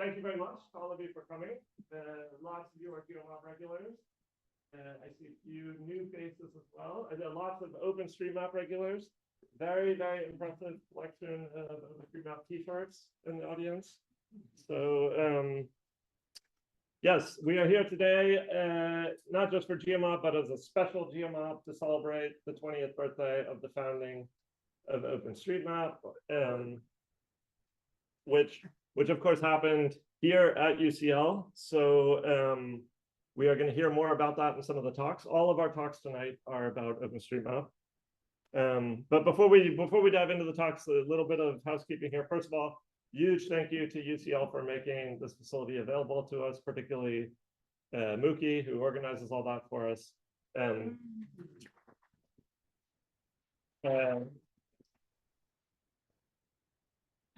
thank you very much to all of you for coming. Lots of you are GeoMob regulars. I see a few new faces as well. There are lots of OpenStreetMap regulars. Very, very impressive collection of OpenStreetMap t-shirts in the audience. So, yes, we are here today, not just for GeoMob, but as a special GeoMob to celebrate the 20th birthday of the founding of OpenStreetMap, which of course happened here at UCL. So we are going to hear more about that in some of the talks. All of our talks tonight are about OpenStreetMap. But before we dive into the talks, a little bit of housekeeping here. First of all, huge thank you to UCL for making this facility available to us, particularly Muki, who organizes all that for us.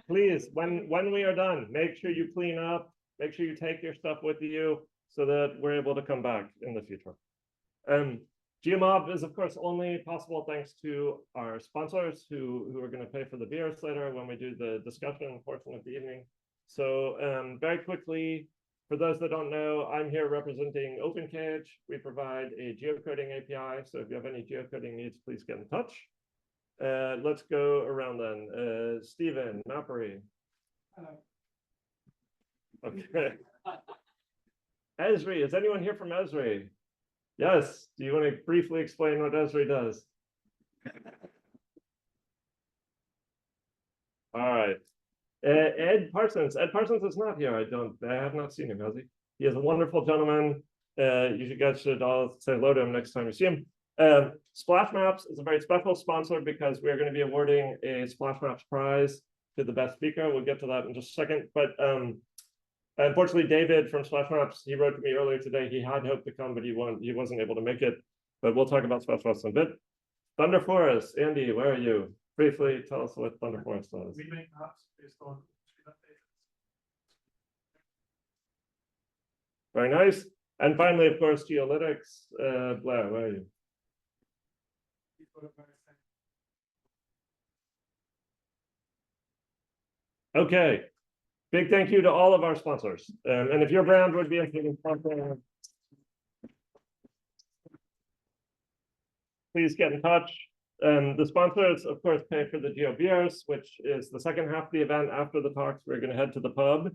Please, when we are done, make sure you clean up, make sure you take your stuff with you so that we're able to come back in the future. GeoMob is, of course, only possible thanks to our sponsors who are going to pay for the beers later when we do the discussion portion of the evening. So very quickly, for those that don't know, I'm here representing OpenCage. We provide a geocoding API. So if you have any geocoding needs, please get in touch. Let's go around then. Stephen, Mappery. Okay. Esri, is anyone here from Esri? Yes. Do you want to briefly explain what Esri does? All right. Ed Parsons. Ed Parsons is not here. I have not seen him, has he? He is a wonderful gentleman. You guys should all say hello to him next time you see him. Splash Maps is a very special sponsor because we're going to be awarding a Splash Maps prize to the best speaker. We'll get to that in just a second. But unfortunately, David from Splash Maps, he wrote to me earlier today. He had hoped to come, but he wasn't able to make it. But we'll talk about Splash Maps in a bit. Thunder Forest, Andy, where are you? Briefly tell us what Thunder Forest does. We make maps based on very nice. And finally, of course, Geolytics. Blair, where are you? Okay, big thank you to all of our sponsors. And if your brand would be interested in sponsoring, please get in touch. The sponsors, of course, pay for the Geo Beers, which is the second half of the event. After the talks, we're going to head to the pub.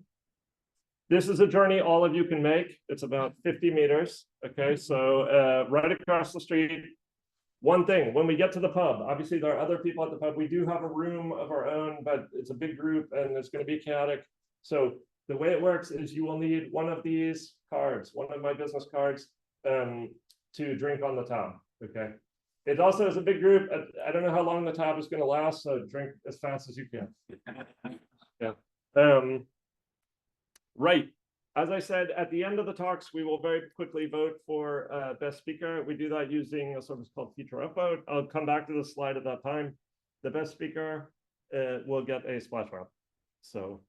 This is a journey all of you can make. It's about 50 meters. Okay, so right across the street. One thing, when we get to the pub, obviously there are other people at the pub. We do have a room of our own, but it's a big group and it's going to be chaotic. So the way it works is you will need one of these cards, one of my business cards, to drink on the tab. Okay. It also is a big group. I don't know how long the tab is going to last, so drink as fast as you can. Yeah. Right. As I said, at the end of the talks, we will very quickly vote for best speaker. We do that using a service called feature upvote. I'll come back to this slide at that time. The best speaker will get a splash map. So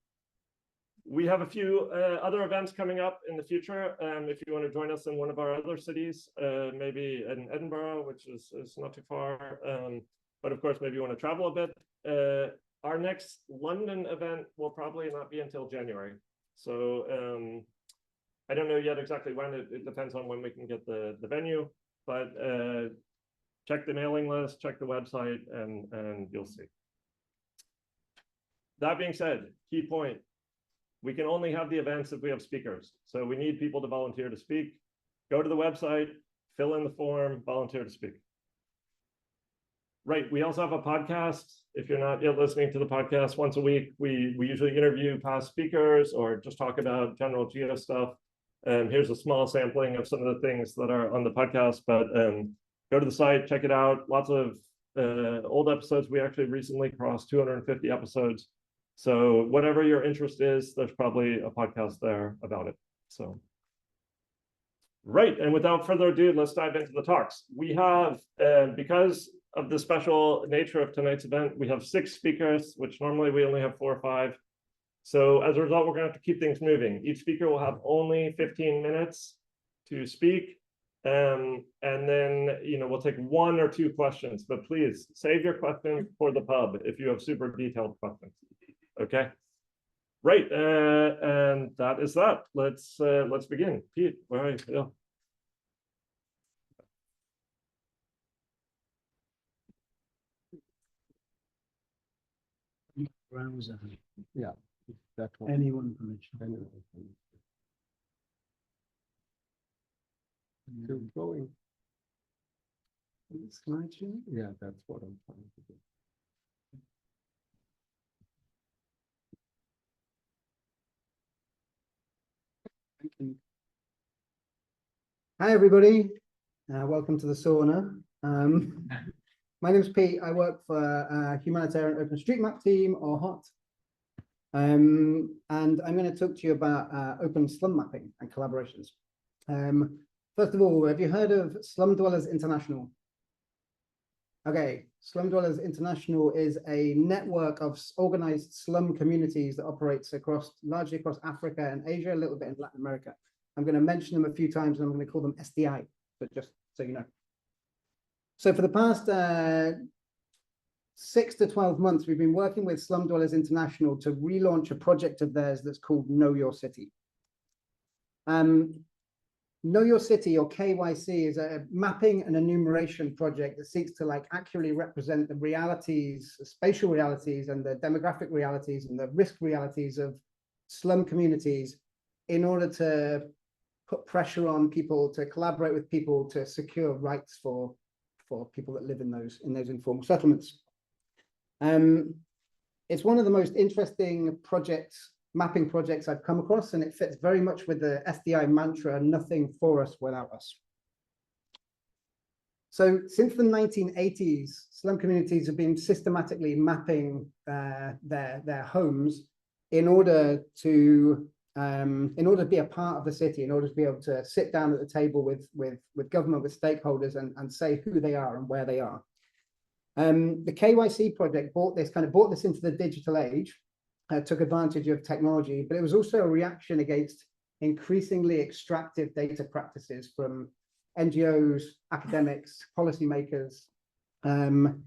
we have a few other events coming up in the future. If you want to join us in one of our other cities, maybe in Edinburgh, which is not too far. But of course, maybe you want to travel a bit. Our next London event will probably not be until January. So I don't know yet exactly when. It depends on when we can get the venue, but check the mailing list, check the website, and you'll see. That being said, key point, we can only have the events if we have speakers. So we need people to volunteer to speak. Go to the website, fill in the form, volunteer to speak. Right, we also have a podcast. If you're not yet listening to the podcast, once a week, we usually interview past speakers or just talk about general geo stuff. Here's a small sampling of some of the things that are on the podcast, but go to the site, check it out. Lots of old episodes. We actually recently crossed 250 episodes. So whatever your interest is, there's probably a podcast there about it. So, right, and without further ado, let's dive into the talks. We have, because of the special nature of tonight's event, we have 6 speakers, which normally we only have 4 or 5. So as a result, we're going to have to keep things moving. Each speaker will have only 15 minutes to speak. And then, we'll take 1 or 2 questions, but please save your questions for the pub if you have super detailed questions. Okay. Right, and that is that. Let's begin. Pete, where are you? Yeah. Browser. Yeah, that one. Anyone permission. Anyone. Still going. Slideshow. Yeah, that's what I'm trying to do. Thank you. Hi, everybody. Welcome to the sauna. My name's Pete. I work for Humanitarian OpenStreetMap Team, or HOT. And I'm going to talk to you about open slum mapping and collaborations. First of all, have you heard of Slum Dwellers International? Okay, Slum Dwellers International is a network of organized slum communities that operates largely across Africa and Asia, a little bit in Latin America. I'm going to mention them a few times and I'm going to call them SDI, but just so you know. So for the past 6 to 12 months, we've been working with Slum Dwellers International to relaunch a project of theirs that's called Know Your City. Know Your City, or KYC, is a mapping and enumeration project that seeks to accurately represent the realities, the spatial realities and the demographic realities and the risk realities of slum communities in order to put pressure on people, to collaborate with people, to secure rights for people that live in those informal settlements. It's one of the most interesting mapping projects I've come across, and it fits very much with the SDI mantra, nothing for us without us. So since the 1980s, slum communities have been systematically mapping their homes in order to be a part of the city, in order to be able to sit down at the table with government, with stakeholders, and say who they are and where they are. The KYC project brought this into the digital age, took advantage of technology, but it was also a reaction against increasingly extractive data practices from NGOs, academics, policymakers. And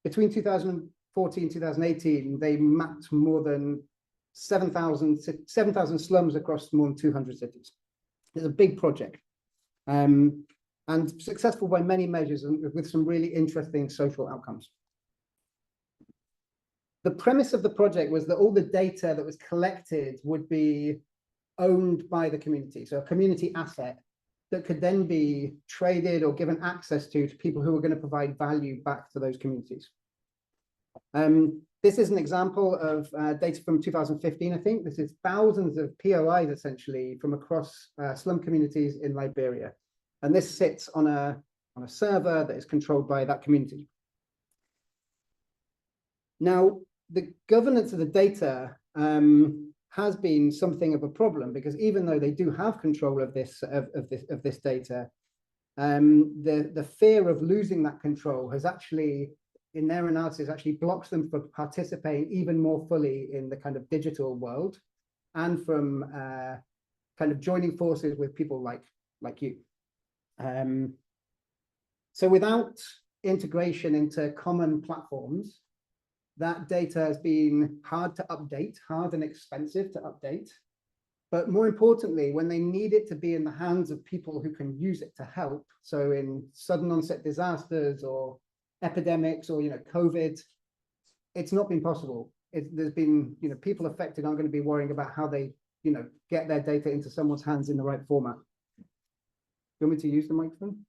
between 2014 and 2018, they mapped more than 7,000 slums across more than 200 cities. It's a big project. And successful by many measures and with some really interesting social outcomes. The premise of the project was that all the data that was collected would be owned by the community, so a community asset that could then be traded or given access to people who were going to provide value back to those communities. This is an example of data from 2015, I think. This is thousands of POIs, essentially, from across slum communities in Liberia. And this sits on a server that is controlled by that community. Now, the governance of the data has been something of a problem, because even though they do have control of this data, the fear of losing that control has actually, in their analysis, actually blocks them from participating even more fully in the kind of digital world, and from kind of joining forces with people like you. So without integration into common platforms, that data has been hard and expensive to update. But more importantly, when they need it to be in the hands of people who can use it to help, so in sudden onset disasters or epidemics or COVID, it's not been possible. There's been people affected aren't going to be worrying about how they get their data into someone's hands in the right format. You want me to use the microphone?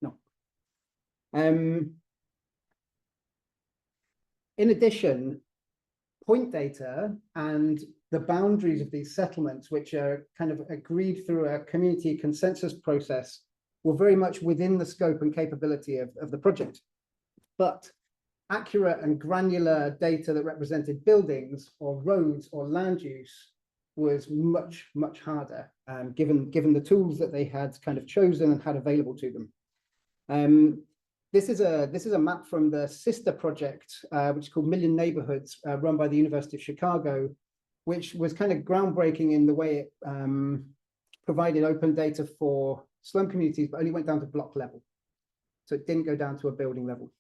No. In addition, point data and the boundaries of these settlements, which are kind of agreed through a community consensus process, were very much within the scope and capability of the project. But accurate and granular data that represented buildings or roads or land use was much, much harder, given the tools that they had kind of chosen and had available to them. This is a map from the sister project, which is called Million Neighborhoods, run by the University of Chicago, which was kind of groundbreaking in the way it provided open data for slum communities, but only went down to block level. So it didn't go down to a building level.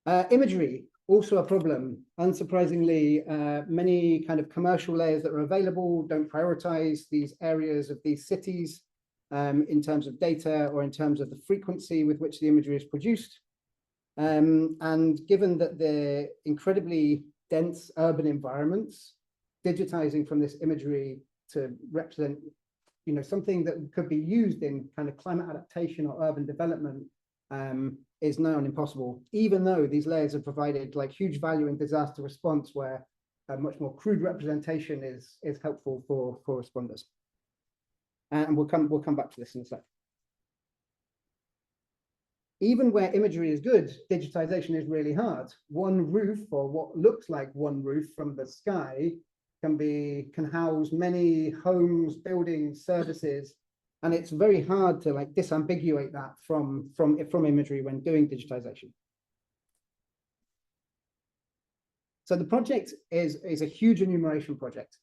Imagery, also a problem. Unsurprisingly, many kind of commercial layers that are available don't prioritize these areas of these cities in terms of data or in terms of the frequency with which the imagery is produced. And given that they're incredibly dense urban environments, digitizing from this imagery to represent, you know, something that could be used in kind of climate adaptation or urban development is now impossible, even though these layers have provided like huge value in disaster response, where a much more crude representation is helpful for responders. And we'll come back to this in a sec. Even where imagery is good, digitization is really hard. One roof, or what looks like one roof from the sky, can house many homes, buildings, services, and it's very hard to like disambiguate that from imagery when doing digitization. So the project is a huge enumeration project.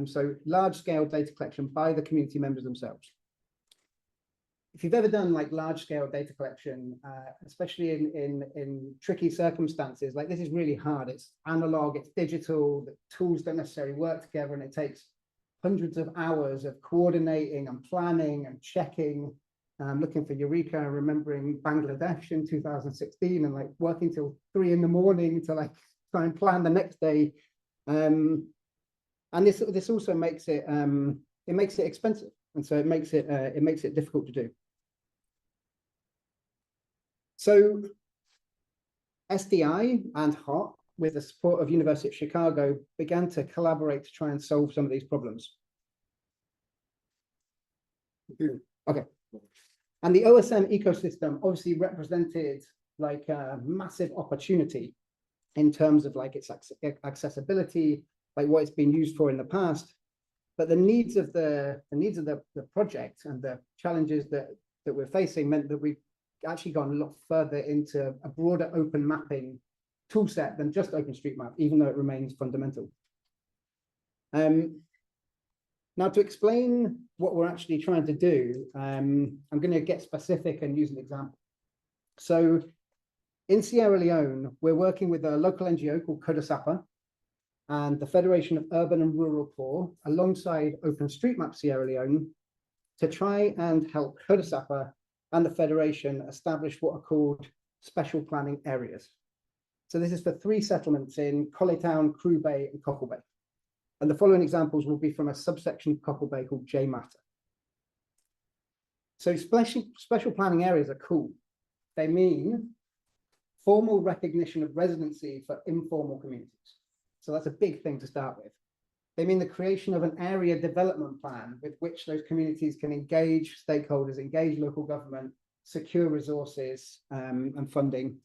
So large-scale data collection by the community members themselves. If you've ever done like large-scale data collection, especially in tricky circumstances, like this is really hard. It's analog, it's digital, the tools don't necessarily work together, and it takes hundreds of hours of coordinating and planning and checking. Looking for Eureka, remembering Bangladesh in 2016, and like working till 3 in the morning to like try and plan the next day. And this also makes it expensive, and so it makes it difficult to do. So SDI and HOT, with the support of University of Chicago, began to collaborate to try and solve some of these problems. Okay. And the OSM ecosystem obviously represented like a massive opportunity in terms of like its accessibility, like what it's been used for in the past. But the needs of the project and the challenges that we're facing meant that we've actually gone a lot further into a broader open mapping toolset than just OpenStreetMap, even though it remains fundamental. Now, to explain what we're actually trying to do, I'm going to get specific and use an example. So in Sierra Leone, we're working with a local NGO called Turksever and the Federation of Urban and Rural Poor, alongside OpenStreetMap Sierra Leone, to try and help Turksever and the Federation establish what are called special planning areas. So this is for 3 settlements in Collie Town, Crew Bay, and Cockle Bay. And the following examples will be from a subsection of Cockle Bay called GeoMob. So special planning areas are cool. They mean formal recognition of residency for informal communities. So that's a big thing to start with. They mean the creation of an area development plan with which those communities can engage stakeholders, engage local government, secure resources and funding.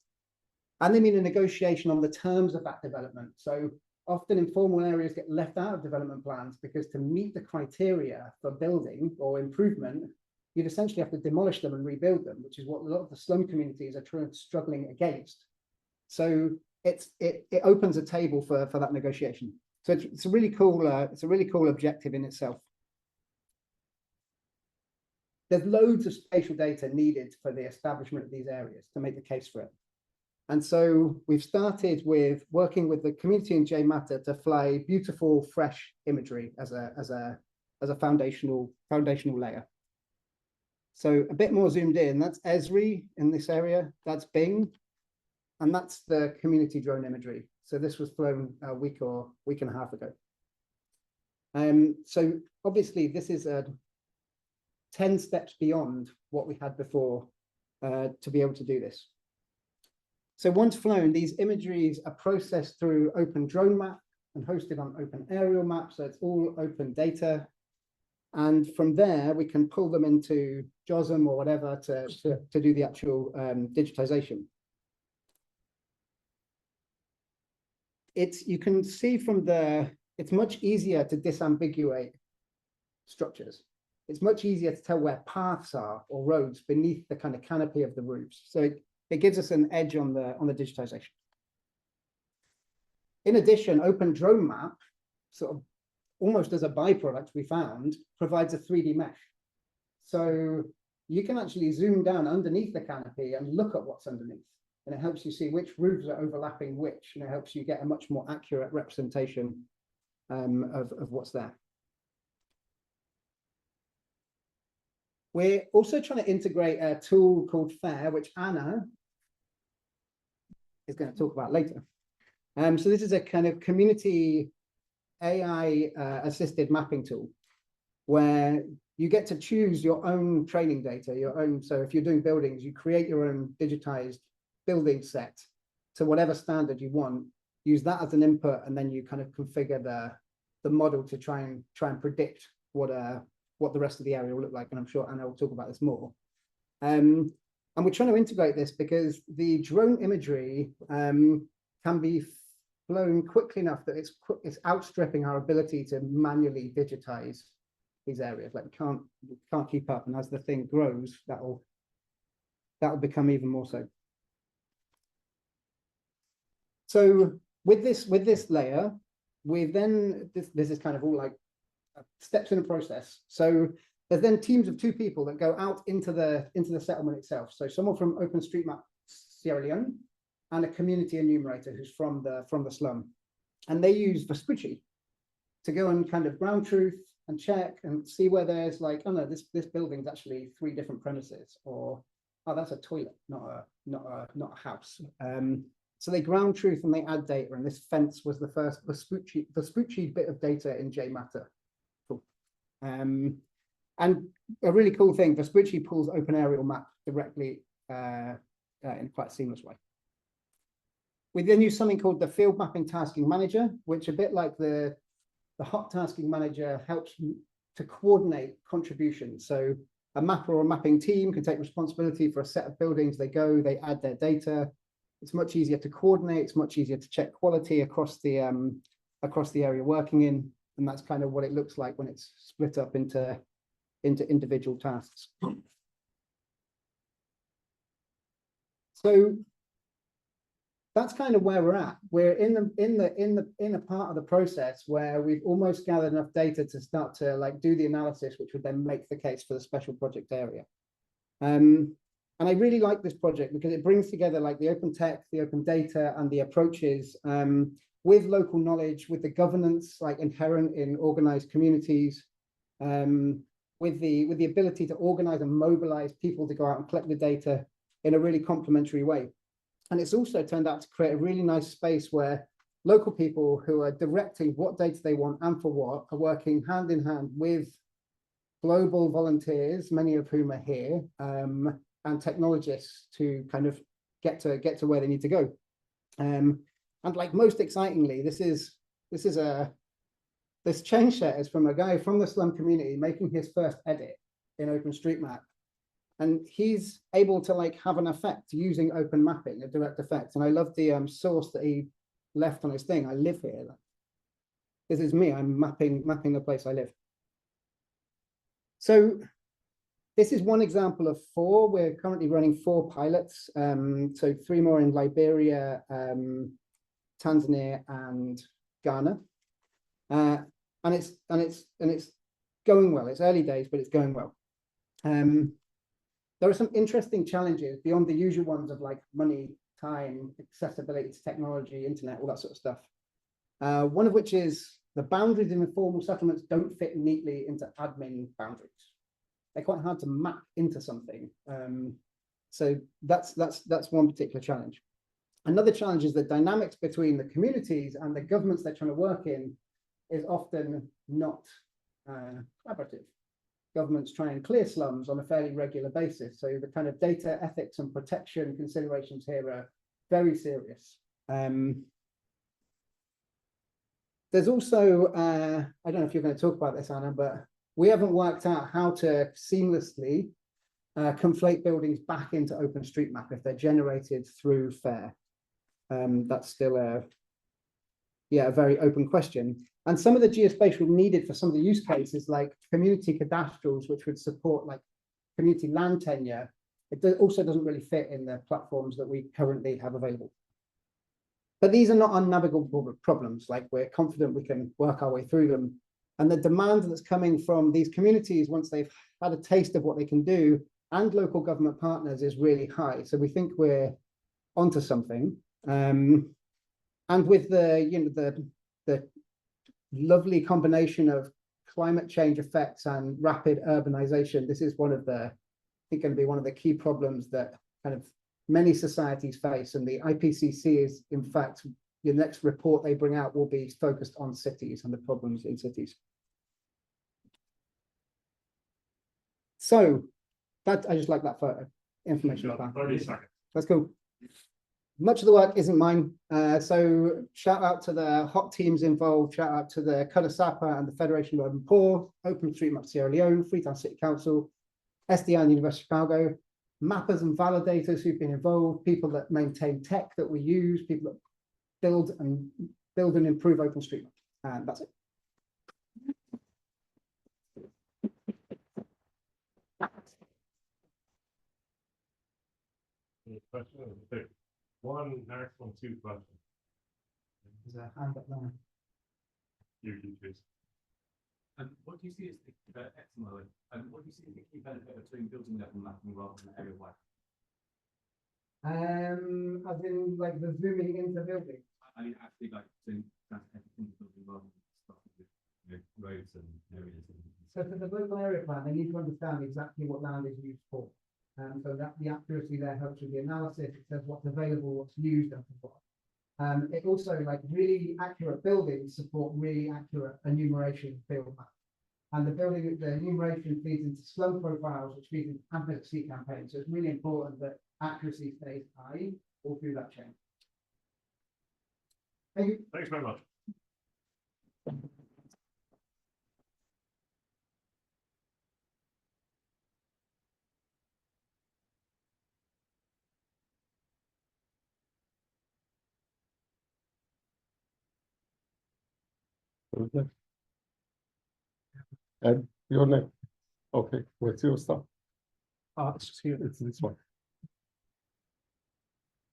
And they mean a negotiation on the terms of that development. So often informal areas get left out of development plans because to meet the criteria for building or improvement, you'd essentially have to demolish them and rebuild them, which is what a lot of the slum communities are struggling against. So it opens a table for that negotiation. So it's a really cool objective in itself. There's loads of spatial data needed for the establishment of these areas to make the case for it. And so we've started with working with the community in GeoMob to fly beautiful, fresh imagery as a foundational layer. So a bit more zoomed in, that's Esri in this area, that's Bing, and that's the community drone imagery. So this was flown a week and a half ago. So obviously this is 10 steps beyond what we had before to be able to do this. So once flown, these imageries are processed through OpenDroneMap and hosted on OpenAerialMap. So it's all open data. And from there, we can pull them into JOSM or whatever to do the actual digitization. You can see from it's much easier to disambiguate structures. It's much easier to tell where paths are or roads beneath the kind of canopy of the roofs. So it gives us an edge on the digitization. In addition, OpenDroneMap, sort of almost as a byproduct, we found, provides a 3D mesh. So you can actually zoom down underneath the canopy and look at what's underneath and it helps you see which roofs are overlapping which, and it helps you get a much more accurate representation of what's there. We're also trying to integrate a tool called FAIR, which Anna is going to talk about later. So this is a kind of community AI assisted mapping tool where you get to choose your own training data, your own. So if you're doing buildings, you create your own digitized building set to whatever standard you want, use that as an input, and then you kind of configure the model to try and predict what the rest of the area will look like. And I'm sure Anna will talk about this more. And we're trying to integrate this because the drone imagery can be flown quickly enough that it's outstripping our ability to manually digitize these areas. Like we can't keep up, and as the thing grows, that'll become even more so. So with this layer, we've then this is kind of all like steps in a process. So there's then teams of 2 people that go out into the settlement itself. So someone from OpenStreetMap Sierra Leone and a community enumerator who's from the slum, and they use Vespucci to go and kind of ground truth and check and see where there's like, oh no, this building's actually 3 different premises, or oh, that's a toilet, not a house. So they ground truth and they add data, and this fence was the first Vespucci bit of data in JMatter. Cool. And a really cool thing, Vespucci pulls open aerial map directly in quite a seamless way. We then use something called the field mapping tasking manager, which a bit like the hot tasking manager helps to coordinate contributions. So a mapper or a mapping team can take responsibility for a set of buildings. They go, they add their data. It's much easier to coordinate. It's much easier to check quality across the area working in, and that's kind of what it looks like when it's split up into individual tasks. So that's kind of where we're at. We're in a part of the process where we've almost gathered enough data to start to like do the analysis, which would then make the case for the special project area. And I really like this project because it brings together like the open tech, the open data, and the approaches with local knowledge, with the governance like inherent in organized communities, with the ability to organize and mobilize people to go out and collect the data in a really complementary way. And it's also turned out to create a really nice space where local people who are directing what data they want and for what are working hand in hand with global volunteers, many of whom are here, and technologists to kind of get to where they need to go. And like most excitingly, this change set is from a guy from the slum community making his first edit in OpenStreetMap. And he's able to like have an effect using open mapping, a direct effect. And I love the source that he left on his thing. I live here. This is me. I'm mapping the place I live. So this is one example of 4. We're currently running 4 pilots. So 3 more in Liberia, Tanzania, and Ghana. And it's going well. It's early days, but it's going well. There are some interesting challenges beyond the usual ones of like money, time, accessibility to technology, internet, all that sort of stuff. One of which is the boundaries in informal settlements don't fit neatly into admin boundaries. They're quite hard to map into something. So that's one particular challenge. Another challenge is the dynamics between the communities and the governments they're trying to work in is often not collaborative. Governments try and clear slums on a fairly regular basis. So the kind of data ethics and protection considerations here are very serious. There's also, I don't know if you're going to talk about this, Anna, but we haven't worked out how to seamlessly conflate buildings back into OpenStreetMap if they're generated through FAIR. That's still a very open question. And some of the geospatial needed for some of the use cases, like community cadastrals, which would support like community land tenure, also doesn't really fit in the platforms that we currently have available. But these are not unnavigable problems. Like we're confident we can work our way through them. And the demand that's coming from these communities once they've had a taste of what they can do and local government partners is really high. So we think we're onto something. And with the lovely combination of climate change effects and rapid urbanization, this is one of the, I think, going to be one of the key problems that kind of many societies face. And the IPCC is, in fact, the next report they bring out will be focused on cities and the problems in cities. So that, I just like that photo information. 30 seconds. That's cool. Much of the work isn't mine. So shout out to the hot teams involved, shout out to the Kudasapa and the Federation of Urban Poor, OpenStreetMap Sierra Leone, Freetown City Council, SDI and University of Chicago, mappers and validators who've been involved, people that maintain tech that we use, people that build and improve OpenStreetMap. And that's it. Any questions? One, maximum 2 questions. There's a hand up there. You choose. What do you see as the excellent? What do you see as the key benefit of doing building level mapping rather than area wide? As in like the zooming into buildings. I mean, actually, like doing everything building rather than starting with roads and areas. So for the local area plan, they need to understand exactly what land is used for. So that the accuracy there helps with the analysis. It says what's available, what's used, and so on. It also, like, really accurate buildings support really accurate enumeration field maps. And the enumeration feeds into slum profiles, which feeds into advocacy campaigns. So it's really important that accuracy stays high all through that chain. Thank you. Thanks very much. Okay. And your name? Okay, what's your stuff? It's just here. It's this one.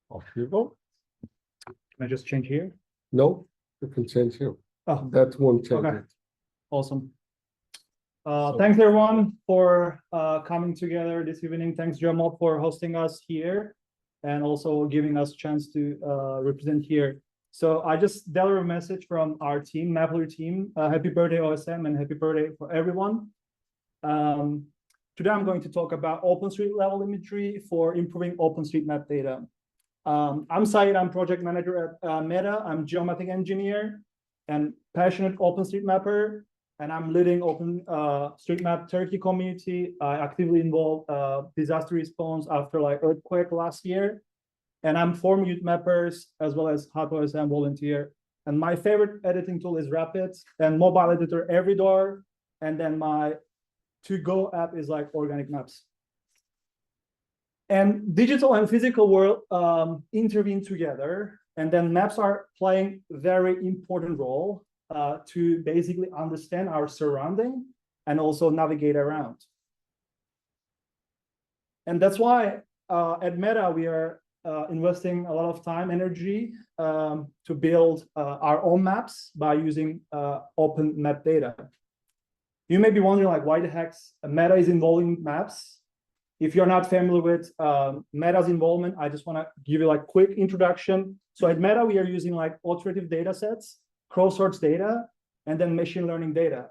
Off you go. Can I just change here? No, you can change here. Oh, That won't change Okay. it. awesome. Thanks everyone for coming together this evening. Thanks GeoMob for hosting us here and also giving us a chance to represent here. So I just delivered a message from our team, Mapler team. Happy birthday OSM and happy birthday for everyone. Today I'm going to talk about OpenStreet level imagery for improving OpenStreetMap data. I'm Syed, I'm project manager at Meta. I'm geomatic engineer and passionate OpenStreetMapper, and I'm leading OpenStreetMap Turkey community. I actively involve disaster response after like earthquake last year. And I'm former youth mappers as well as hot OSM volunteer. And my favorite editing tool is Rapid and mobile editor Everydoor. And then my to-go app is like Organic Maps. And digital and physical world intervene together. And then maps are playing very important role to basically understand our surrounding and also navigate around. And that's why at Meta, we are investing a lot of time, energy to build our own maps by using open map data. You may be wondering, like, why the heck Meta is involving maps? If you're not familiar with Meta's involvement, I just want to give you like quick introduction. So at Meta, we are using like iterative data sets, cross-source data, and then machine learning data.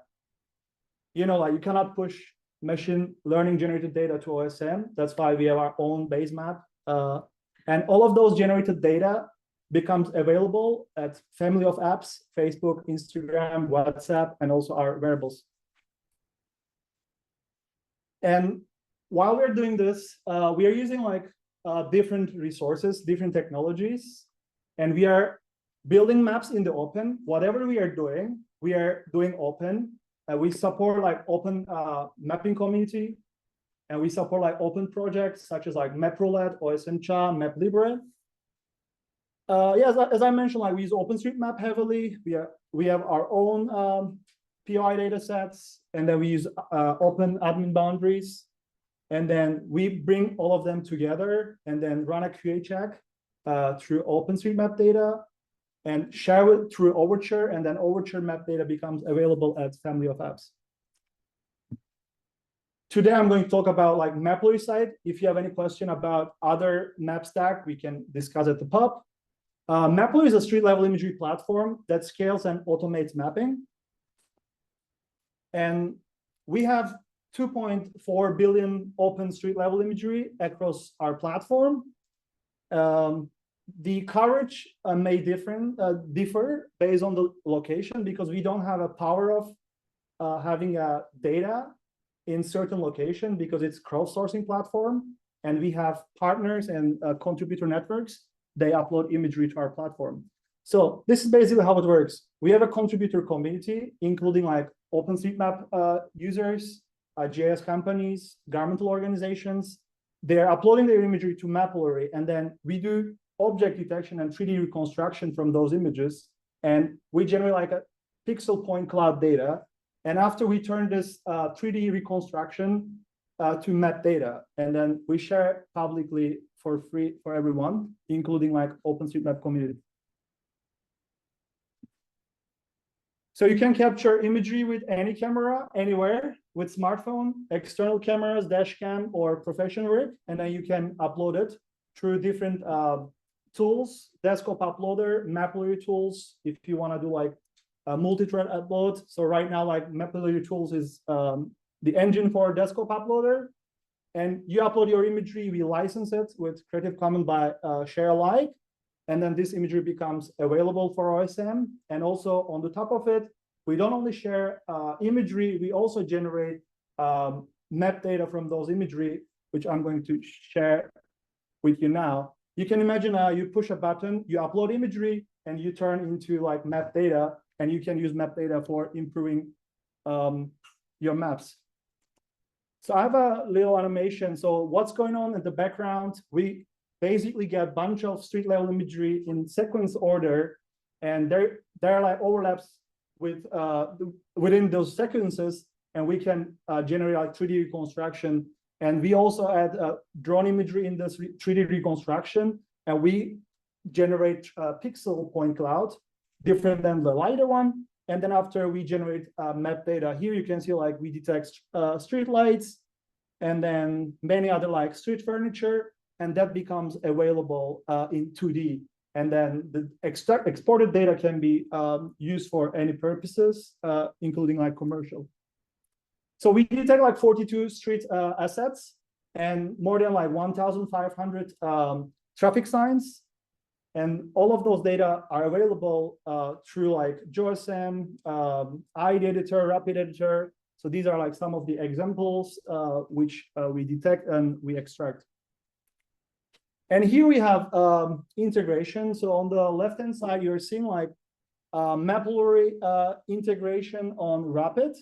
You know, like you cannot push machine learning generated data to OSM. That's why we have our own base map. And all of those generated data becomes available at family of apps, Facebook, Instagram, WhatsApp, and also our wearables. And while we're doing this, we are using like different resources, different technologies, and we are building maps in the open. Whatever we are doing open. We support like open mapping community, and we support like open projects such as like MapRoulette, OSMCha, MapLibre. Yeah, as I mentioned, like we use OpenStreetMap heavily. We have our own POI data sets, and then we use open admin boundaries. And then we bring all of them together and then run a QA check through OpenStreetMap data and share it through Overture, and then Overture map data becomes available as family of apps. Today, I'm going to talk about like Mapillary side. If you have any question about other map stack, we can discuss at the pub. Mapillary is a street level imagery platform that scales and automates mapping. And we have 2.4 billion open street level imagery across our platform. The coverage may differ based on the location because we don't have a power of having data in certain location because it's crowdsourcing platform, and we have partners and contributor networks. They upload imagery to our platform. So this is basically how it works. We have a contributor community, including like OpenStreetMap users, GIS companies, governmental organizations. They're uploading their imagery to Mapillary, and then we do object detection and 3D reconstruction from those images. And we generate like a pixel point cloud data. And after we turn this 3D reconstruction to map data, and then we share it publicly for free for everyone, including like OpenStreetMap community. So you can capture imagery with any camera, anywhere, with smartphone, external cameras, dash cam, or professional rig, and then you can upload it through different tools, desktop uploader, Mapillary tools, if you want to do like a multi-thread upload. So right now, like Mapillary tools is the engine for desktop uploader, and you upload your imagery, we license it with Creative Commons by share alike, and then this imagery becomes available for OSM. And also on the top of it, we don't only share imagery, we also generate map data from those imagery, which I'm going to share with you now. You can imagine you push a button, you upload imagery, and you turn into like map data, and you can use map data for improving your maps. So I have a little animation. So what's going on in the background? We basically get a bunch of street level imagery in sequence order, and there are like overlaps with within those sequences, and we can generate like 3D reconstruction. And we also add drone imagery in this 3D reconstruction, and we generate pixel point cloud, different than the lighter one. And then after we generate map data, here you can see like we detect street lights and then many other like street furniture, and that becomes available in 2D. And then the exported data can be used for any purposes, including like commercial. So we detect like 42 street assets and more than like 1,500 traffic signs. And all of those data are available through like GeoSM, ID editor, Rapid editor. So these are like some of the examples which we detect and we extract. And here we have integration. So on the left-hand side, you're seeing like Mapillary integration on Rapid.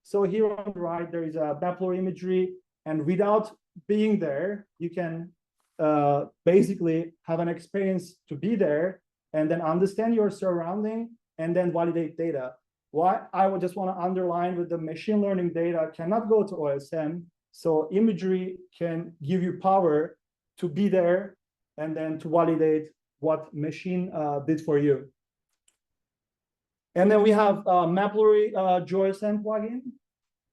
So here on the right, there is a Mapillary imagery, and without being there, you can basically have an experience to be there and then understand your surrounding and then validate data. Why I would just want to underline with the machine learning data cannot go to OSM. So imagery can give you power to be there and then to validate what machine did for you. And then we have Mapillary GeoSM plugin,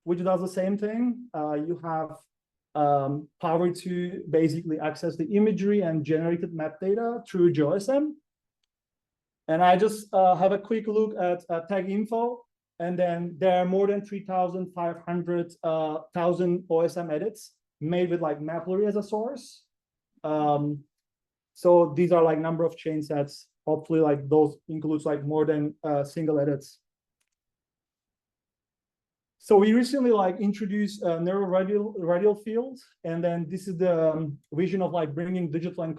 which does the same thing. You have power to basically access the imagery and generated map data through GeoSM. And I just have a quick look at tag info. And then there are more than 3,500 OSM edits made with like Mapillary as a source. So these are like number of chain sets. Hopefully like those includes like more than single edits. So we recently like introduced narrow radial field, and then this is the vision of like bringing digital and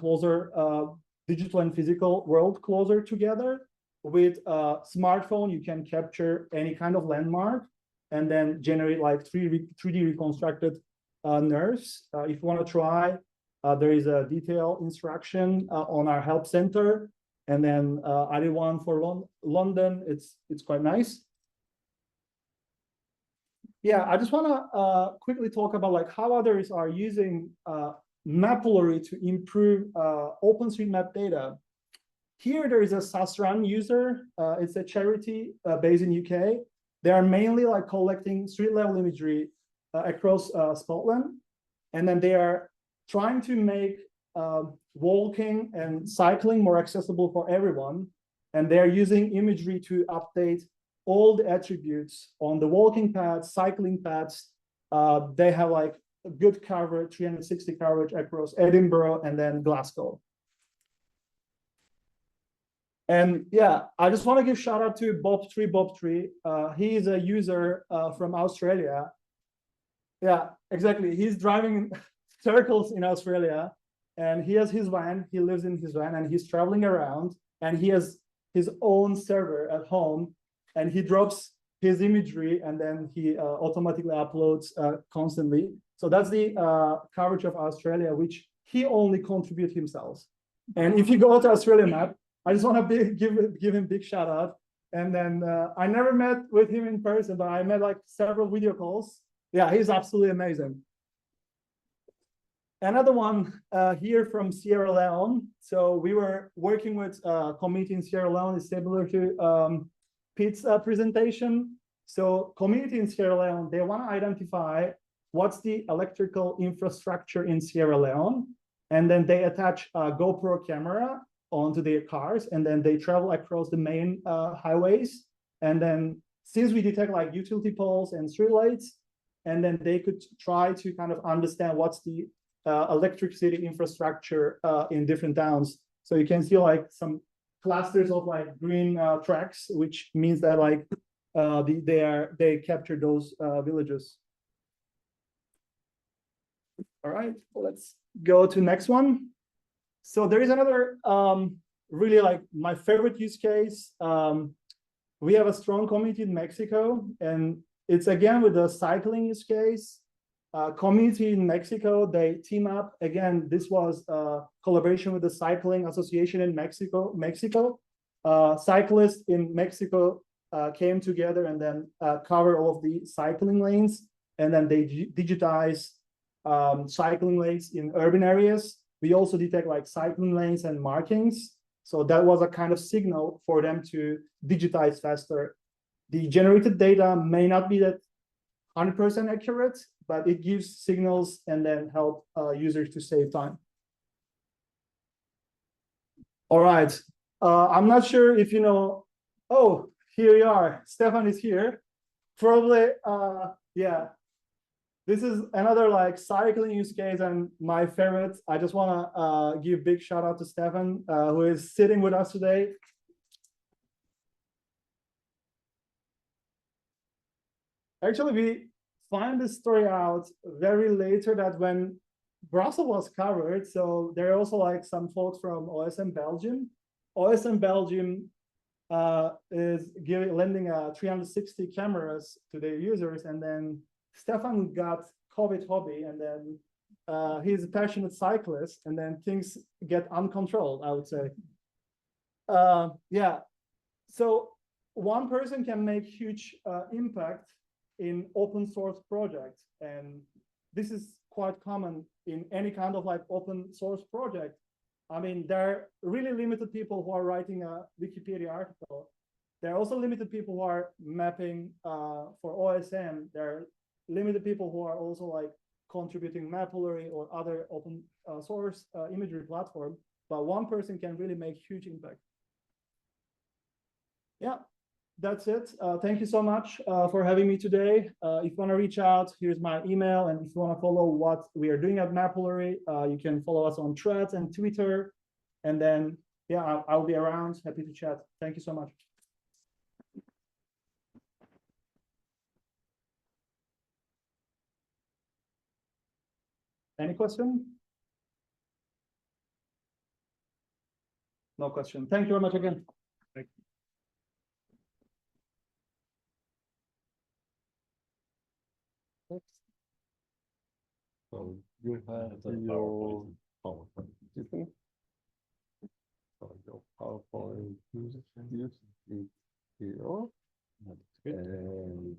digital and physical world closer together. With a smartphone, you can capture any kind of landmark and then generate like 3D reconstructed nerves. If you want to try, there is a detailed instruction on our help center, and then I did one for London. It's quite nice. Yeah, I just want to quickly talk about like how others are using Mapillary to improve OpenStreetMap data. Here there is a Sasran user. It's a charity based in UK. They are mainly like collecting street level imagery across Scotland, and then they are trying to make walking and cycling more accessible for everyone, and they're using imagery to update all the attributes on the walking paths, cycling paths. They have like a good coverage, 360 coverage across Edinburgh and then Glasgow. And yeah, I just want to give shout out to Bob3. He is a user from Australia. Yeah, exactly. He's driving circles in Australia, and he has his van. He lives in his van, and he's traveling around, and he has his own server at home, and he drops his imagery, and then he automatically uploads constantly. So that's the coverage of Australia, which he only contributes himself. And if you go to Australia map, I just want to give him big shout out. And then I never met with him in person, but I met like several video calls. Yeah, he's absolutely amazing. Another one here from Sierra Leone. So we were working with a community in Sierra Leone. It's similar to Pete's presentation. So community in Sierra Leone, they want to identify what's the electrical infrastructure in Sierra Leone. And then they attach a GoPro camera onto their cars, and then they travel across the main highways. And then since we detect like utility poles and streetlights, and then they could try to kind of understand what's the electricity infrastructure in different towns. So you can see like some clusters of like green tracks, which means that like they capture those villages. All right, let's go to next one. So there is another really like my favorite use case. We have a strong community in Mexico, and it's again with the cycling use case. Community in Mexico, they team up. Again, this was a collaboration with the Cycling Association in Mexico. Cyclists in Mexico came together and then cover all of the cycling lanes, and then they digitize cycling lanes in urban areas. We also detect like cycling lanes and markings. So that was a kind of signal for them to digitize faster. The generated data may not be that 100% accurate, but it gives signals and then help users to save time. All right. I'm not sure if you know, oh, here you are. Stefan is here. Probably, yeah. This is another like cycling use case and my favorite. I just want to give big shout out to Stefan, who is sitting with us today. Actually, we find this story out very later that when Brussels was covered. So there are also like some folks from OSM Belgium. OSM Belgium is lending 360 cameras to their users, and then Stefan got COVID hobby, and then he's a passionate cyclist, and then things get uncontrolled, I would say. Yeah, so one person can make huge impact in open source projects, and this is quite common in any kind of like open source project. I mean, there are really limited people who are writing a Wikipedia article. There are also limited people who are mapping for OSM. There are limited people who are also like contributing Mapillary or other open source imagery platform, but one person can really make huge impact. Yeah, that's it. Thank you so much for having me today. If you want to reach out, here's my email. And if you want to follow what we are doing at Mapillary, you can follow us on Threads and Twitter. And then, yeah, I'll be around. Happy to chat. Thank you so much. Any question? No question. Thank you very much again. Thank you. So you have your PowerPoint, isn't it? So your PowerPoint is here. And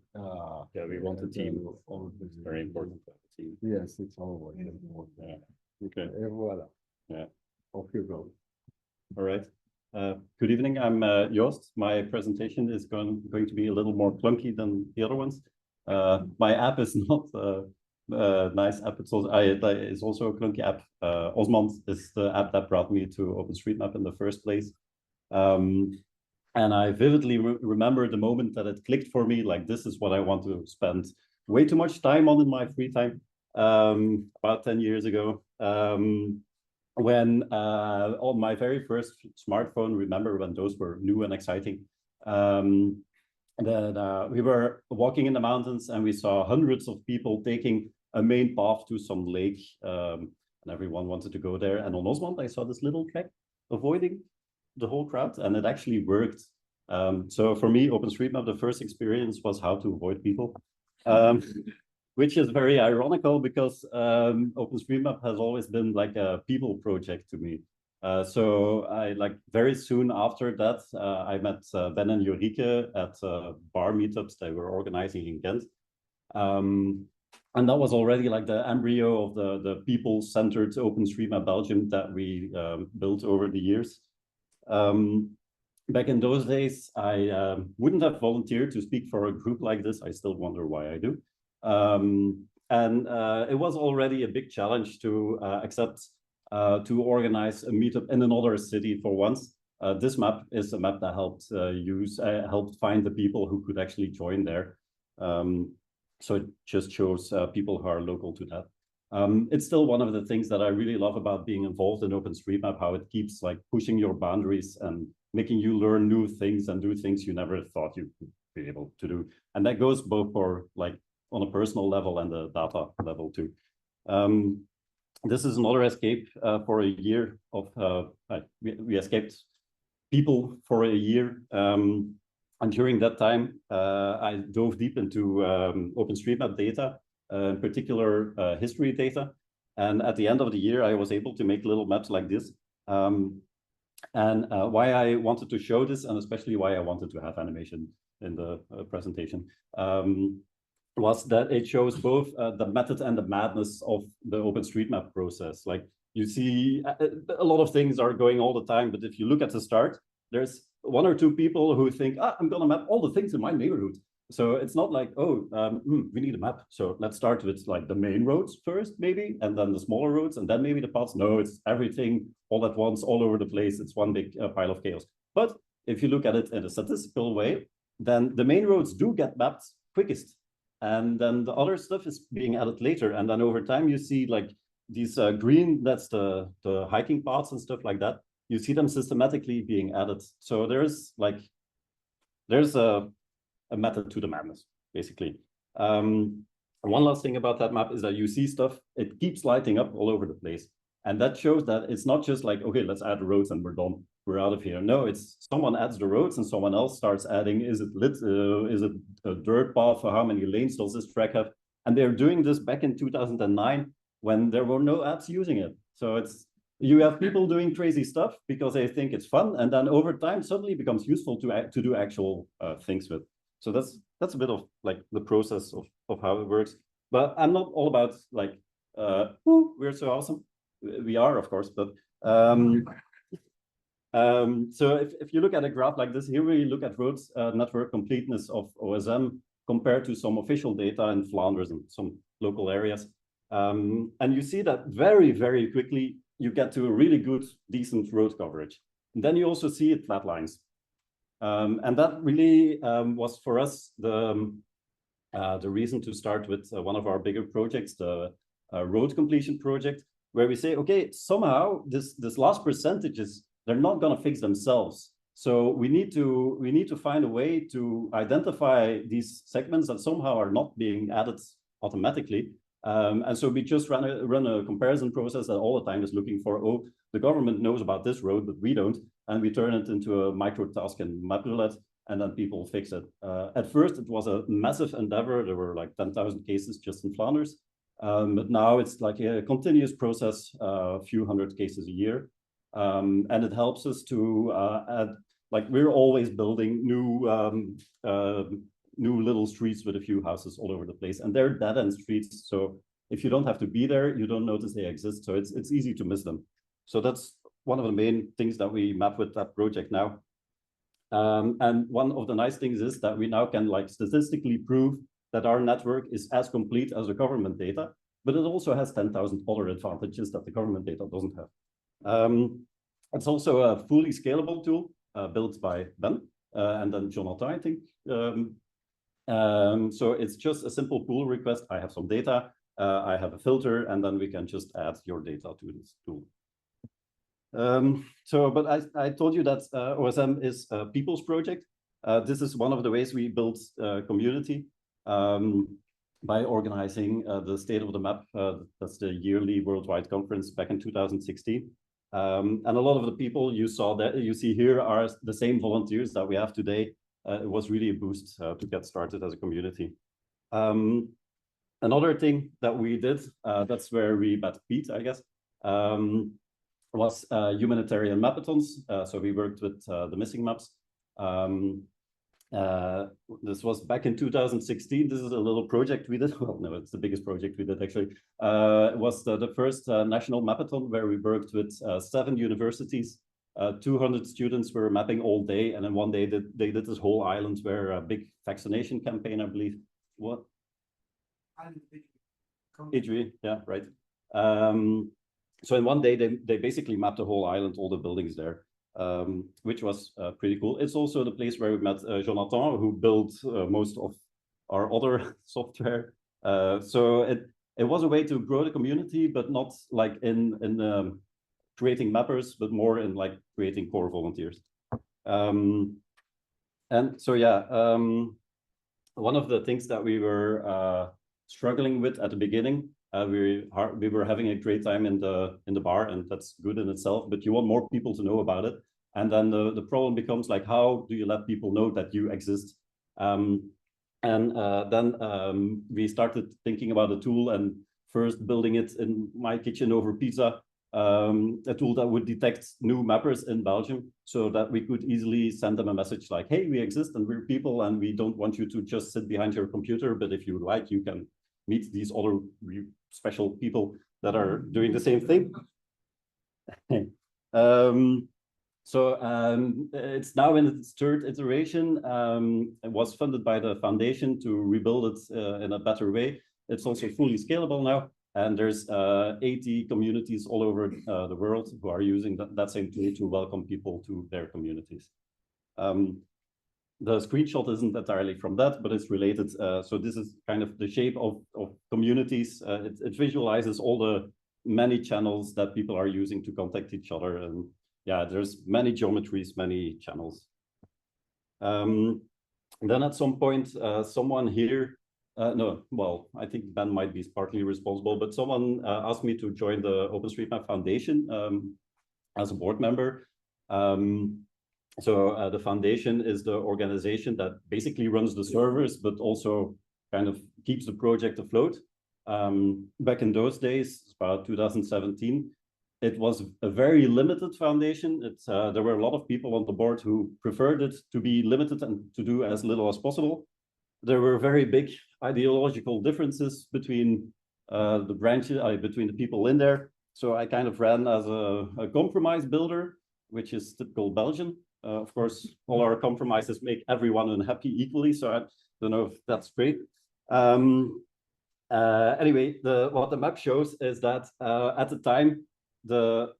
Yeah, we want a team. It's very important to have a team. yes, it's always important. Yeah. Okay. And voila. Yeah. Off you go. All right. Good evening. I'm Joost. My presentation is going to be a little more clunky than the other ones. My app is not a nice app. It's also a clunky app. Osmond is the app that brought me to OpenStreetMap in the first place. And I vividly remember the moment that it clicked for me, like this is what I want to spend way too much time on in my free time, about 10 years ago. When on my very first smartphone, remember when those were new and exciting, that we were walking in the mountains and we saw hundreds of people taking a main path to some lake, and everyone wanted to go there. And on Osmond, I saw this little track avoiding the whole crowd, and it actually worked. So for me, OpenStreetMap, the first experience was how to avoid people, which is very ironical because OpenStreetMap has always been like a people project to me. So I very soon after that, I met Ben and Jorike at bar meetups they were organizing in Ghent. And that was already like the embryo of the people-centered OpenStreetMap Belgium that we built over the years. Back in those days, I wouldn't have volunteered to speak for a group like this. I still wonder why I do. And it was already a big challenge to accept to organize a meetup in another city for once. This map is a map that helped find the people who could actually join there. So it just shows people who are local to that. It's still one of the things that I really love about being involved in OpenStreetMap, how it keeps like pushing your boundaries and making you learn new things and do things you never thought you could be able to do. And that goes both for like on a personal level and the data level too. This is another escape for a year of, we escaped people for a year. And during that time, I dove deep into OpenStreetMap data, in particular history data. And at the end of the year, I was able to make little maps like this. And why I wanted to show this, and especially why I wanted to have animation in the presentation, was that it shows both the method and the madness of the OpenStreetMap process. Like you see, a lot of things are going all the time, but if you look at the start, there's one or two people who think, I'm gonna map all the things in my neighborhood. So it's not like, we need a map. So let's start with like the main roads first, maybe, and then the smaller roads, and then maybe the paths. No, it's everything all at once, all over the place. It's one big pile of chaos. But if you look at it in a statistical way, then the main roads do get mapped quickest. And then the other stuff is being added later. And then over time, you see like these green, that's the hiking paths and stuff like that. You see them systematically being added. So there's a method to the madness, basically. One last thing about that map is that you see stuff, it keeps lighting up all over the place. And that shows that it's not just like, okay, let's add the roads and we're done, we're out of here. No, it's someone adds the roads and someone else starts adding, is it lit? Is it a dirt path? How many lanes does this track have? And they're doing this back in 2009 when there were no apps using it. So you have people doing crazy stuff because they think it's fun. And then over time, suddenly it becomes useful to do actual things with. So that's a bit of like the process of how it works. But I'm not all about like, we're so awesome. We are, of course, but so if you look at a graph like this, here we look at roads network completeness of OSM compared to some official data in Flanders and some local areas. And you see that very, very quickly, you get to a really good, decent road coverage. And then you also see it flatlines. And that really was for us the reason to start with one of our bigger projects, the road completion project, where we say, okay, somehow this last percentages, they're not going to fix themselves. So we need to find a way to identify these segments that somehow are not being added automatically. And so we just run a comparison process that all the time is looking for, the government knows about this road, but we don't. And we turn it into a micro task in MapRoulette, and then people fix it. At first, it was a massive endeavor. There were like 10,000 cases just in Flanders. But now it's like a continuous process, a few hundred cases a year. And it helps us to add, like we're always building new little streets with a few houses all over the place. And they're dead-end streets. So if you don't have to be there, you don't notice they exist. So it's easy to miss them. So that's one of the main things that we map with that project now. And one of the nice things is that we now can like statistically prove that our network is as complete as the government data, but it also has 10,000 other advantages that the government data doesn't have. It's also a fully scalable tool built by Ben and then Jonathan, I think. So it's just a simple pull request. I have some data, I have a filter, and then we can just add your data to this tool. But I told you that OSM is a people's project. This is one of the ways we build community by organizing the State of the Map. That's the yearly worldwide conference back in 2016. And a lot of the people you see here are the same volunteers that we have today. It was really a boost to get started as a community. Another thing that we did, that's where we met Pete, I guess, was humanitarian mapathons. So we worked with the missing maps. This was back in 2016. This is a little project we did. Well, no, it's the biggest project we did, actually. It was the first national mapathon where we worked with 7 universities. 200 students were mapping all day, and then one day they did this whole island where a big vaccination campaign, I believe. What? Imagery, yeah, right. So in one day, they basically mapped the whole island, all the buildings there, which was pretty cool. It's also the place where we met Jonathan, who built most of our other software. So it was a way to grow the community, but not like in creating mappers, but more in like creating core volunteers. And so, yeah, one of the things that we were struggling with at the beginning, we were having a great time in the bar, and that's good in itself, but you want more people to know about it. And then the problem becomes like, how do you let people know that you exist? Then we started thinking about a tool, and first building it in my kitchen over pizza, a tool that would detect new mappers in Belgium so that we could easily send them a message like, hey, we exist and we're people, and we don't want you to just sit behind your computer, but if you like, you can meet these other special people that are doing the same thing. It's now in its 3rd iteration. It was funded by the foundation to rebuild it in a better way. It's also fully scalable now, and there's 80 communities all over the world who are using that same tool to welcome people to their communities. The screenshot isn't entirely from that, but it's related. So this is kind of the shape of communities. It visualizes all the many channels that people are using to contact each other. And yeah, there's many geometries, many channels. Then at some point, someone here, I think Ben might be partly responsible, but someone asked me to join the OpenStreetMap Foundation as a board member. So the foundation is the organization that basically runs the servers, but also kind of keeps the project afloat. Back in those days, about 2017, it was a very limited foundation. There were a lot of people on the board who preferred it to be limited and to do as little as possible. There were very big ideological differences between the branches, between the people in there. So I kind of ran as a compromise builder, which is typical Belgian. Of course, all our compromises make everyone unhappy equally, so I don't know if that's great. Anyway, what the map shows is that at the time, the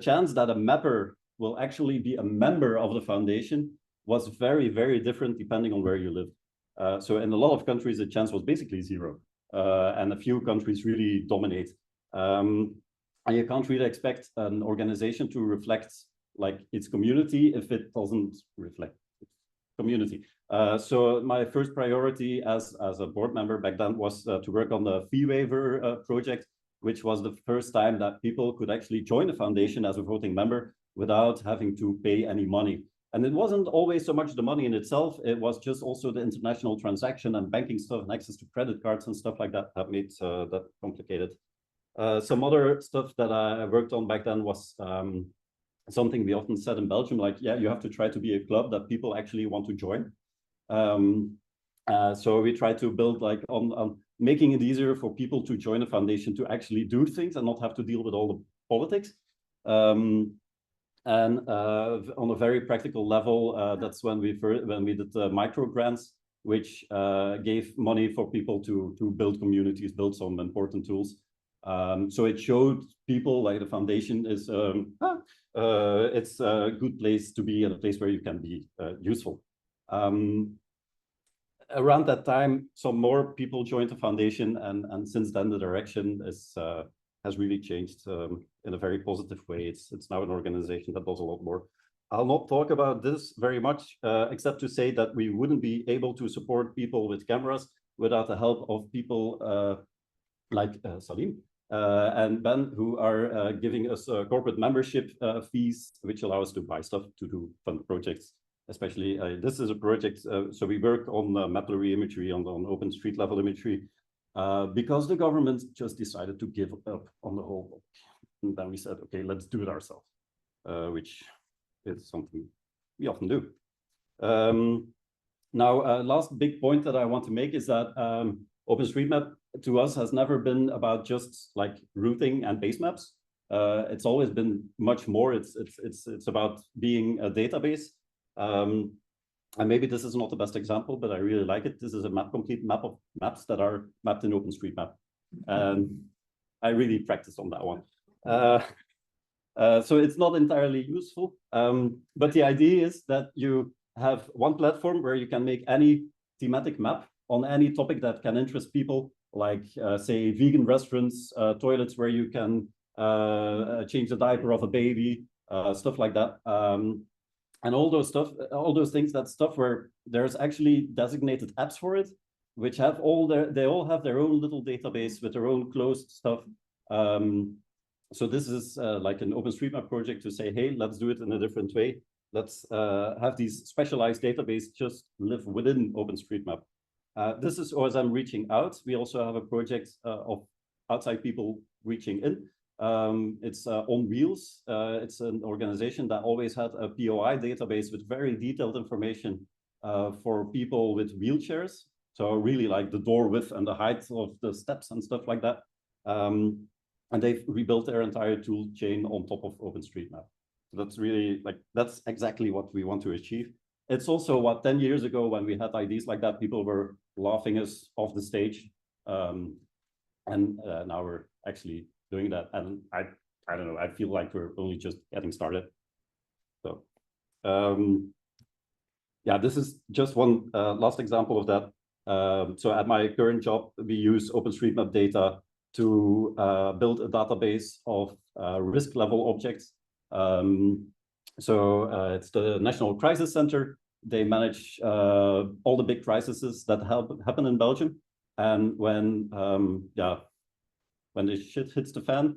chance that a mapper will actually be a member of the foundation was very, very different depending on where you live. So in a lot of countries, the chance was basically 0, and a few countries really dominate. And you can't really expect an organization to reflect like its community if it doesn't reflect its community. So my first priority as a board member back then was to work on the fee waiver project, which was the first time that people could actually join the foundation as a voting member without having to pay any money. And it wasn't always so much the money in itself, it was just also the international transaction and banking stuff and access to credit cards and stuff like that that made that complicated. Some other stuff that I worked on back then was something we often said in Belgium, like, yeah, you have to try to be a club that people actually want to join. So we try to build like on making it easier for people to join a foundation to actually do things and not have to deal with all the politics. And on a very practical level, that's when we did the micro grants, which gave money for people to build communities, build some important tools. So it showed people like the foundation is it's a good place to be and a place where you can be useful. Around that time, some more people joined the foundation, and since then the direction has really changed in a very positive way. It's now an organization that does a lot more. I'll not talk about this very much, except to say that we wouldn't be able to support people with cameras without the help of people like Salim and Ben, who are giving us corporate membership fees, which allow us to buy stuff to do fun projects. Especially, this is a project, so we work on mapillary imagery, on open street level imagery, because the government just decided to give up on the whole. And then we said, okay, let's do it ourselves, which is something we often do. Now, last big point that I want to make is that OpenStreetMap to us has never been about just like routing and base maps. It's always been much more. It's about being a database. And maybe this is not the best example, but I really like it. This is a complete map of maps that are mapped in OpenStreetMap. And I really practiced on that one. So it's not entirely useful, but the idea is that you have one platform where you can make any thematic map on any topic that can interest people, like say vegan restaurants, toilets where you can change the diaper of a baby, stuff like that. And all those things, that stuff where there's actually designated apps for it, which have they all have their own little database with their own closed stuff. So this is like an OpenStreetMap project to say, hey, let's do it in a different way. Let's have these specialized databases just live within OpenStreetMap. This is OSM reaching out. We also have a project of outside people reaching in. It's On Wheels. It's an organization that always had a POI database with very detailed information for people with wheelchairs. So really like the door width and the height of the steps and stuff like that. And they've rebuilt their entire tool chain on top of OpenStreetMap. So that's really like, that's exactly what we want to achieve. It's also what 10 years ago when we had ideas like that, people were laughing us off the stage. And now we're actually doing that. And I don't know, I feel like we're only just getting started. So yeah, this is just one last example of that. So at my current job, we use OpenStreetMap data to build a database of risk level objects. So it's the National Crisis Center. They manage all the big crises that happen in Belgium. And when the shit hits the fan,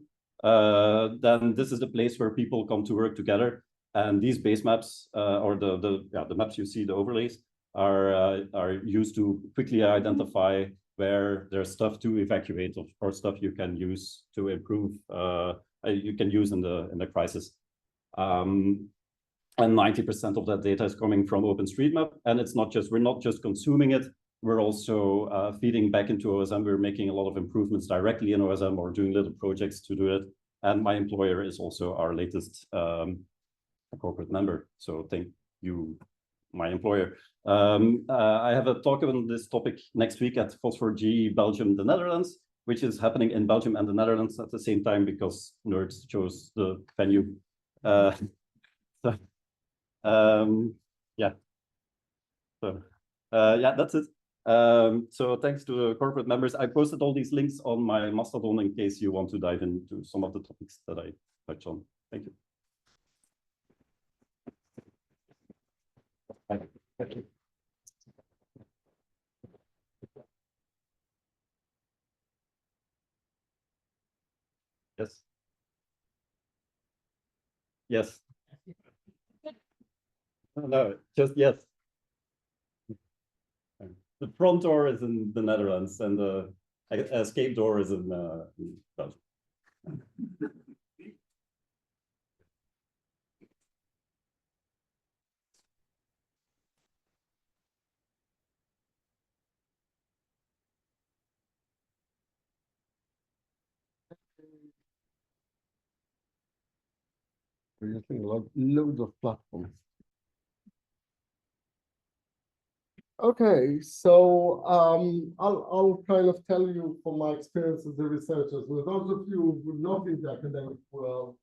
then this is the place where people come to work together. And these base maps, or the maps you see, the overlays, are used to quickly identify where there's stuff to evacuate or stuff you can use to improve, you can use in the crisis. And 90% of that data is coming from OpenStreetMap. And it's not just, we're not just consuming it, we're also feeding back into OSM. We're making a lot of improvements directly in OSM or doing little projects to do it. And my employer is also our latest corporate member. So thank you, my employer. I have a talk on this topic next week at Phosphor G Belgium, the Netherlands, which is happening in Belgium and the Netherlands at the same time because nerds chose the venue. Yeah. So yeah, that's it. So thanks to the corporate members. I posted all these links on my Mastodon in case you want to dive into some of the topics that I touched on. Thank you. Thank you. Yes. Yes. No, just yes. The front door is in the Netherlands and the escape door is in Belgium. We're using loads of platforms. Okay, so I'll kind of tell you from my experience as a researcher. For those of you who are not in the academic world,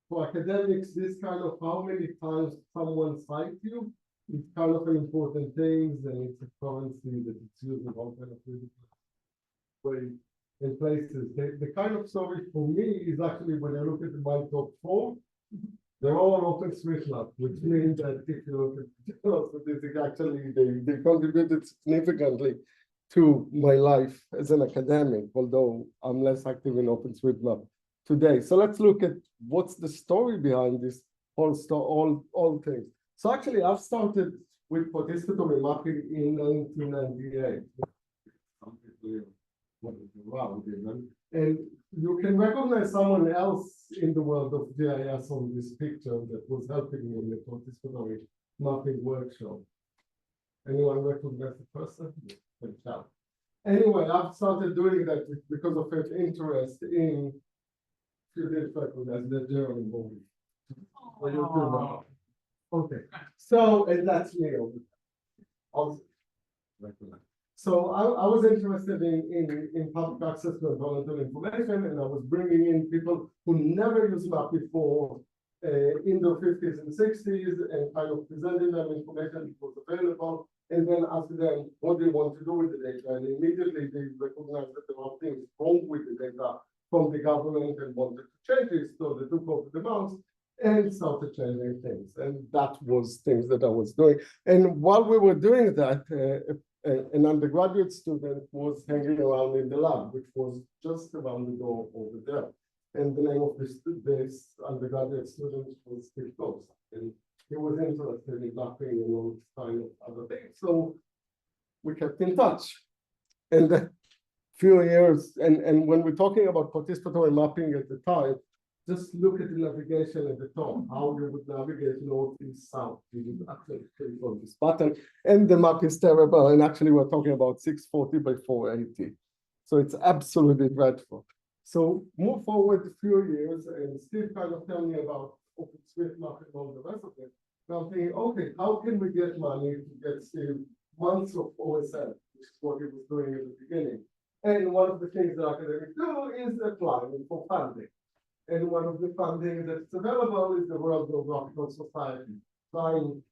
for academics, this kind of how many times someone cites you is kind of an important thing, and it's a currency that it's used in all kind of way in places. The kind of story for me is actually when I look at my top 4, they're all OpenStreetMap, which means that if you look at the statistics, actually they contributed significantly to my life as an academic, although I'm less active in OpenStreetMap today. So let's look at what's the story behind this all things. So actually, I've started with participatory mapping in 1998. Around even. And you can recognize someone else in the world of GIS on this picture that was helping me in the participatory mapping workshop. Anyone recognize the person? Good job. Anyway, I've started doing that because of an interest in, you did recognize the journey movie. Okay, so, and that's me. Also, recognize. So I was interested in public access to environmental information, and I was bringing in people who never used map before in their 50s and 60s, and kind of presenting them information that was available, and then ask them what they want to do with the data. And immediately they recognized that there are things wrong with the data from the government and wanted to change it. So they took over the mouse and started changing things. And that was things that I was doing. And while we were doing that, an undergraduate student was hanging around in the lab, which was just around the door over there. And the name of this undergraduate student was Steve Coates. And he was interested in mapping and all kind of other things. So we kept in touch. And a few years, and when we're talking about participatory mapping at the time, just look at the navigation at the top, how you would navigate north, east, south. You would actually click on this button, and the map is terrible. And actually, we're talking about 640 by 480. So it's absolutely dreadful. So move forward a few years, and Steve kind of tell me about OpenStreetMap and all the rest of it. And I'm thinking, okay, how can we get money to get Steve months of OSM, which is what he was doing at the beginning. And one of the things that academics do is applying for funding. And one of the funding that's available is the World Geographical Society. So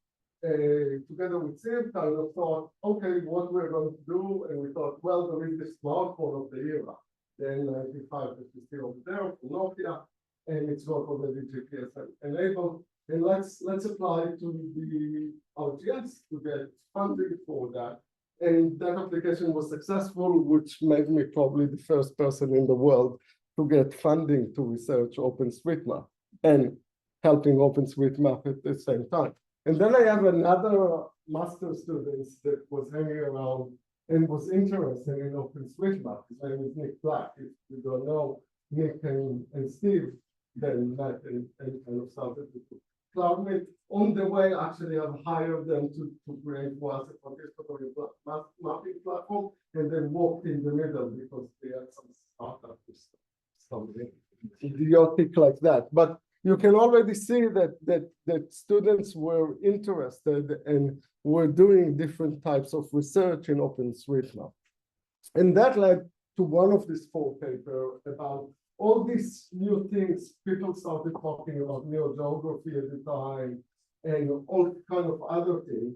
together with Sept, kind of thought, okay, what we're going to do, and we thought, well, there is the smartphone of the era. Then 95 is still over there for Nokia, and it's not already GPS enabled. And let's apply to the RGS to get funding for that. And that application was successful, which made me probably the first person in the world to get funding to research OpenStreetMap and helping OpenStreetMap at the same time. And then I have another master student that was hanging around and was interested in OpenStreetMap. His name is Nick Black. If you don't know Nick and Steve, then met and kind of started with CloudMate. On the way, actually, I've hired them to create for us a participatory mapping platform, and then walked in the middle because they had some startup something idiotic like that. But you can already see that students were interested and were doing different types of research in OpenStreetMap. And that led to one of these 4 papers about all these new things. People started talking about neogeography at the time and all kind of other things.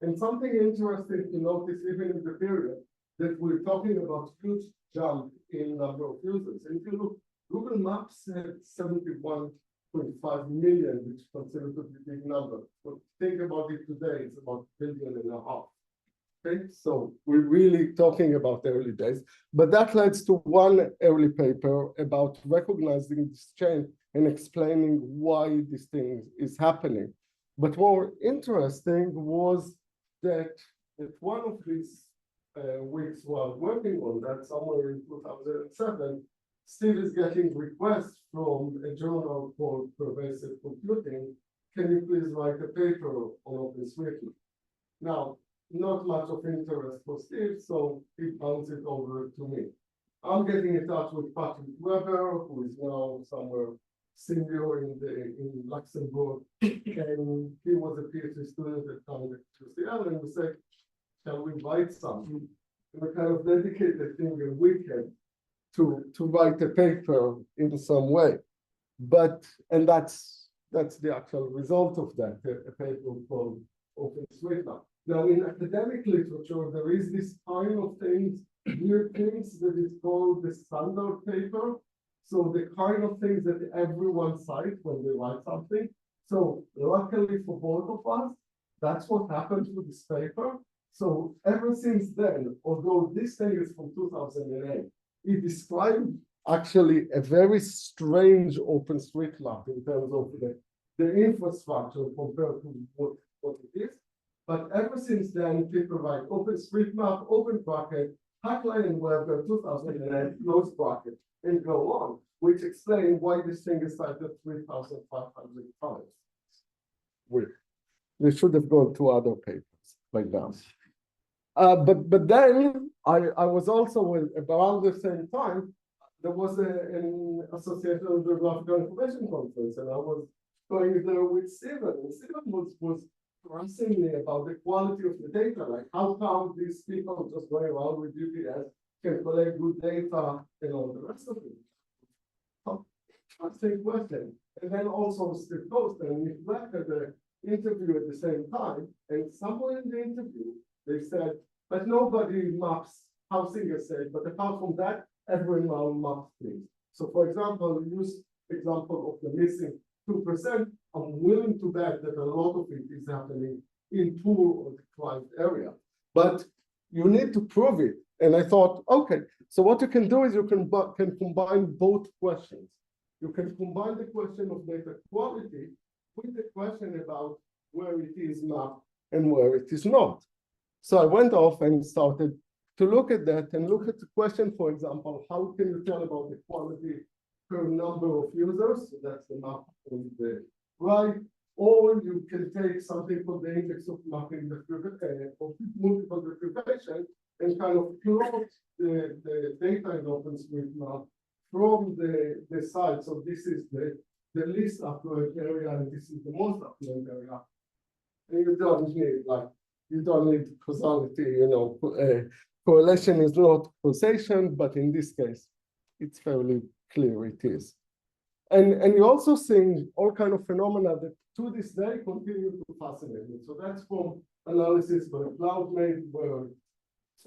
And something interesting to notice even in the period that we're talking about huge jump in number of users. And if you look, Google Maps had 71.5 million, which is considered to be a big number. But think about it today, it's about 1.5 billion. Okay, so we're really talking about the early days. But that leads to one early paper about recognizing this change and explaining why this thing is happening. But more interesting was that at one of these weeks while working on that, somewhere in 2007, Steve is getting requests from a journal called Pervasive Computing. Can you please write a paper on OpenStreetMap? Now, not much of interest for Steve, so he bounced it over to me. I'm getting in touch with Patrick Weber, who is now somewhere senior in Luxembourg, and he was a PhD student at UCL, and we said, shall we write something? And we kind of dedicated thing a weekend to write a paper in some way. And that's the actual result of that, a paper called OpenStreetMap. Now, in academic literature, there is this kind of things, weird things that is called the standard paper. So the kind of things that everyone cites when they write something. So luckily for both of us, that's what happened with this paper. So ever since then, although this thing is from 2008, it described actually a very strange OpenStreetMap in terms of the infrastructure compared to what it is. But ever since then, people write OpenStreetMap, open bracket, Haklay and Weber, 2008, close bracket, and go on, which explains why this thing is cited 3,500 times. We should have gone to other papers like that. But then I was also around the same time, there was an Association of Geographical Information Conference, and I was going there with Steven, and Steven was asking me about the quality of the data, like how come these people just going around with GPS can collect good data and all the rest of it. Interesting question. And then also Steve Coast and Nick Black had the interview at the same time, and somewhere in the interview, they said, but nobody maps housing estate, but apart from that, everyone maps things. So for example, use example of the missing 2%, I'm willing to bet that a lot of it is happening in poor or deprived area, but you need to prove it. And I thought, okay, so what you can do is you can combine both questions. You can combine the question of data quality with the question about where it is mapped and where it is not. So I went off and started to look at that and look at the question, for example, how can you tell about the quality per number of users? So that's the map on the right. Or you can take something called the index of mapping of multiple deprivation and kind of plot the data in OpenStreetMap from the site. So this is the least affluent area, and this is the most affluent area. And you don't need causality, correlation is not causation, but in this case, it's fairly clear it is. And you also see all kind of phenomena that to this day continue to fascinate me. So that's from analysis by CloudMate, where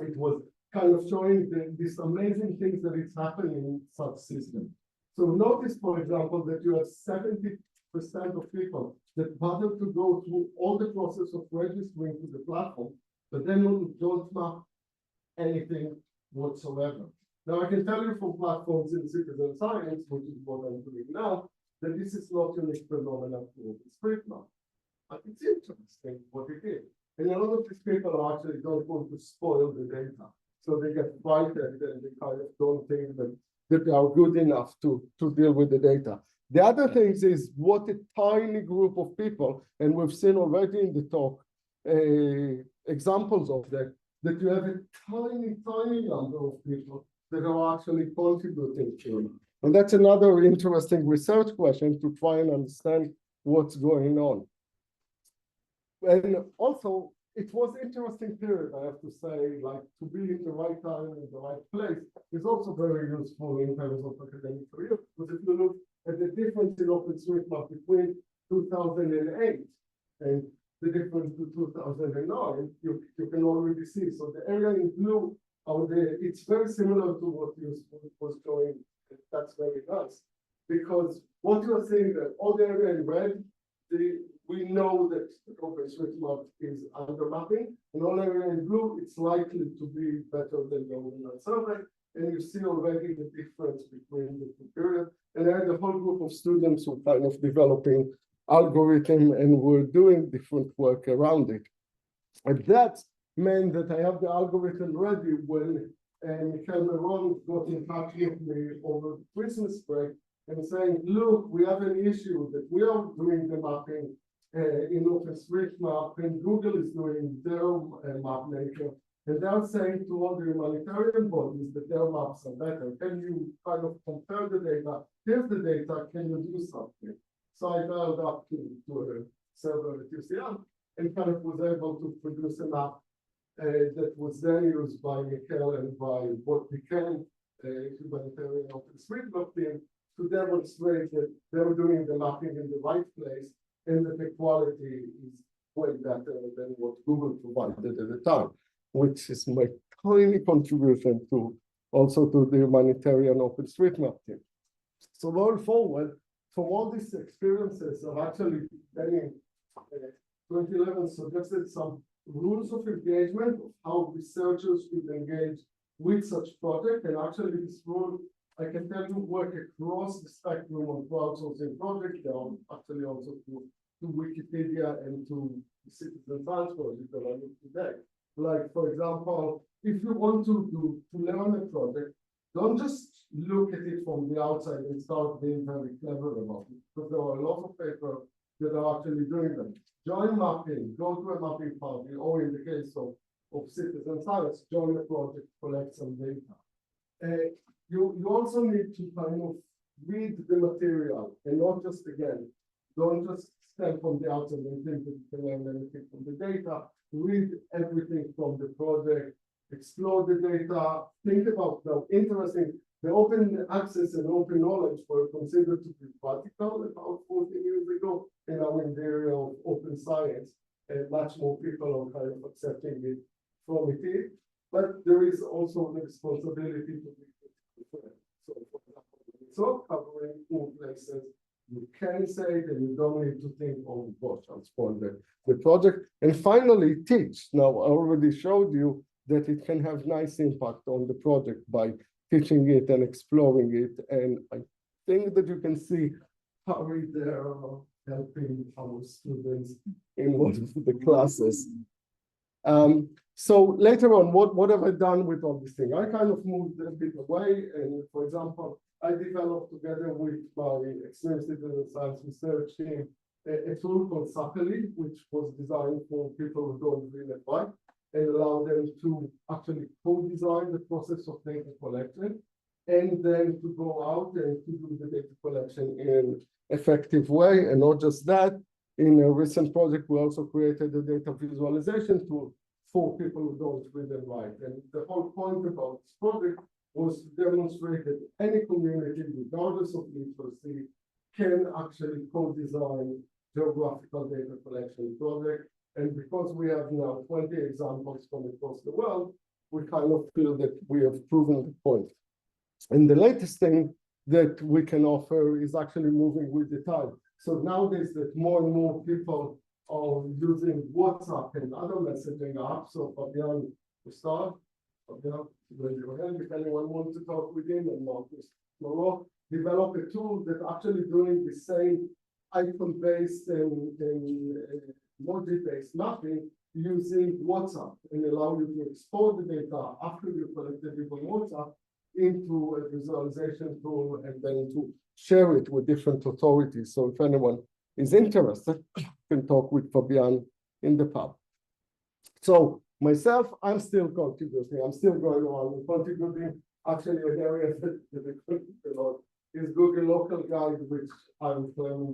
it was kind of showing these amazing things that is happening in such systems. So notice, for example, that you have 70% of people that bother to go through all the process of registering to the platform, but then don't map anything whatsoever. Now, I can tell you from platforms in citizen science, which is what I'm doing now, that this is not unique phenomenon for OpenStreetMap. But it's interesting what it is. And a lot of these people actually don't want to spoil the data. So they get frightened and they kind of don't think that they are good enough to deal with the data. The other things is what a tiny group of people, and we've seen already in the talk examples of that you have a tiny number of people that are actually contributing to it. And that's another interesting research question to try and understand what's going on. And also, it was interesting period, I have to say, like to be in the right time in the right place is also very useful in terms of academic career. Because if you look at the difference in OpenStreetMap between 2008 and the difference to 2009, you can already see. So the area in blue, it's very similar to what you was showing. That's very nice. Because what you are seeing that all the area in red, we know that OpenStreetMap is under mapping, and all area in blue, it's likely to be better than the original survey. And you see already the difference between the two periods. And I had a whole group of students who kind of developing algorithm and were doing different work around it. And that meant that I have the algorithm ready when Michael Meron got in touch with me over the Christmas break and saying, look, we have an issue that we are doing the mapping in OpenStreetMap, and Google is doing their map maker, and they're saying to all the humanitarian bodies that their maps are better. Can you kind of compare the data? Here's the data, can you do something? So I dialed up to a server at UCL and kind of was able to produce a map that was then used by Mikhail and by what became Humanitarian OpenStreetMap Team to demonstrate that they're doing the mapping in the right place and that the quality is way better than what Google provided at the time, which is my tiny contribution to also to the Humanitarian OpenStreetMap Team. So going forward, from all these experiences of actually getting 2011 suggested some rules of engagement of how researchers should engage with such project, and actually this rule, I can tell you, work across the spectrum of crowdsourcing projects. They are actually also to Wikipedia and to the citizen science project that I look today. Like, for example, if you want to learn a project, don't just look at it from the outside and start being very clever about it, because there are a lot of papers that are actually doing them. Join mapping, go to a mapping party, or in the case of citizen science, join a project, collect some data. You also need to kind of read the material and not just, again, don't just stand from the outside and think that you can learn anything from the data. Read everything from the project, explore the data, think about the interesting, the open access and open knowledge were considered to be practical about 14 years ago, and now in the area of open science, and much more people are kind of accepting it from it. But there is also the responsibility to be different. So, for example, when it's not covering all places, you can say that you don't need to think, oh gosh, I'll spoil the project. And finally, teach. Now, I already showed you that it can have nice impact on the project by teaching it and exploring it. And I think that you can see how they're helping our students in one of the classes. So later on, what have I done with all this thing? I kind of moved a bit away, and for example, I developed together with my experienced citizen science research team a tool called Sakali, which was designed for people who don't read and write, and allow them to actually co-design the process of data collection, and then to go out and to do the data collection in an effective way. And not just that, in a recent project, we also created a data visualization tool for people who don't read and write. And the whole point about this project was to demonstrate that any community, regardless of literacy, can actually co-design geographical data collection project. And because we have now 20 examples from across the world, we kind of feel that we have proven the point. And the latest thing that we can offer is actually moving with the time. So nowadays that more and more people are using WhatsApp and other messaging apps. So Fabian, to start, Fabian, raise your hand if anyone wants to talk with him, and Marcus Moreau develop a tool that actually doing the same icon-based and emoji-based mapping using WhatsApp, and allow you to export the data after you collected it on WhatsApp into a visualization tool and then to share it with different authorities. So if anyone is interested, can talk with Fabian in the pub. So myself, I'm still contributing. I'm still going on and contributing. Actually, an area that I contribute a lot is Google Local Guide, which I'm claiming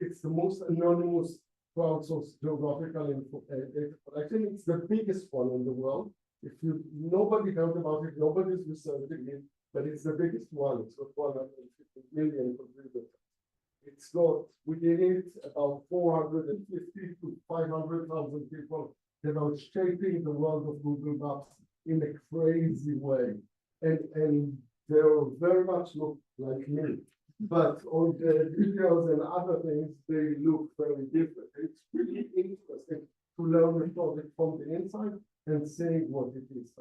it's the most anonymous crowdsourced geographical data collection. It's the biggest one in the world. If nobody heard about it, nobody's researching it, but it's the biggest one. It's got 150 million contributors. It's got within it about 450 to 500,000 people that are shaping the world of Google Maps in a crazy way. And they very much look like me. But on the videos and other things, they look very different. It's really interesting to learn the project from the inside and seeing what it is.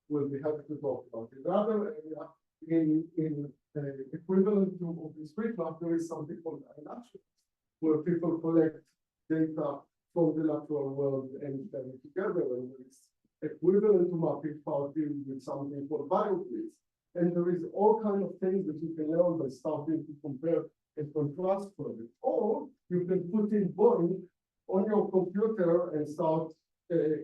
We'll be happy to talk about it. The other area in equivalent to OpenStreetMap, there is something called imagery, where people collect data from the natural world and put it together. And it's equivalent to mapping party with something called biogrids. And there is all kinds of things that you can learn by starting to compare and contrast projects. Or you can put in Boeing on your computer and start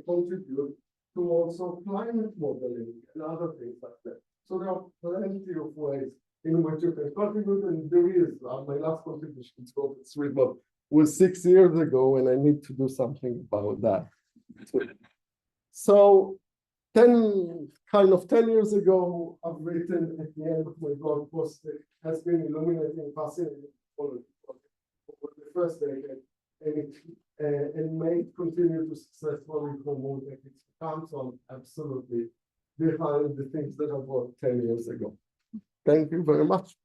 contribute to also climate modeling and other things like that. So there are plenty of ways in which you can contribute, and there is. My last contribution to OpenStreetMap was 6 years ago, and I need to do something about that. So 10 years ago, I've written at the end of my blog post that has been illuminating, fascinating for the first decade, and may continue to successfully for more decades to come. So I'm absolutely behind the things that I wrote 10 years ago. Thank you very much.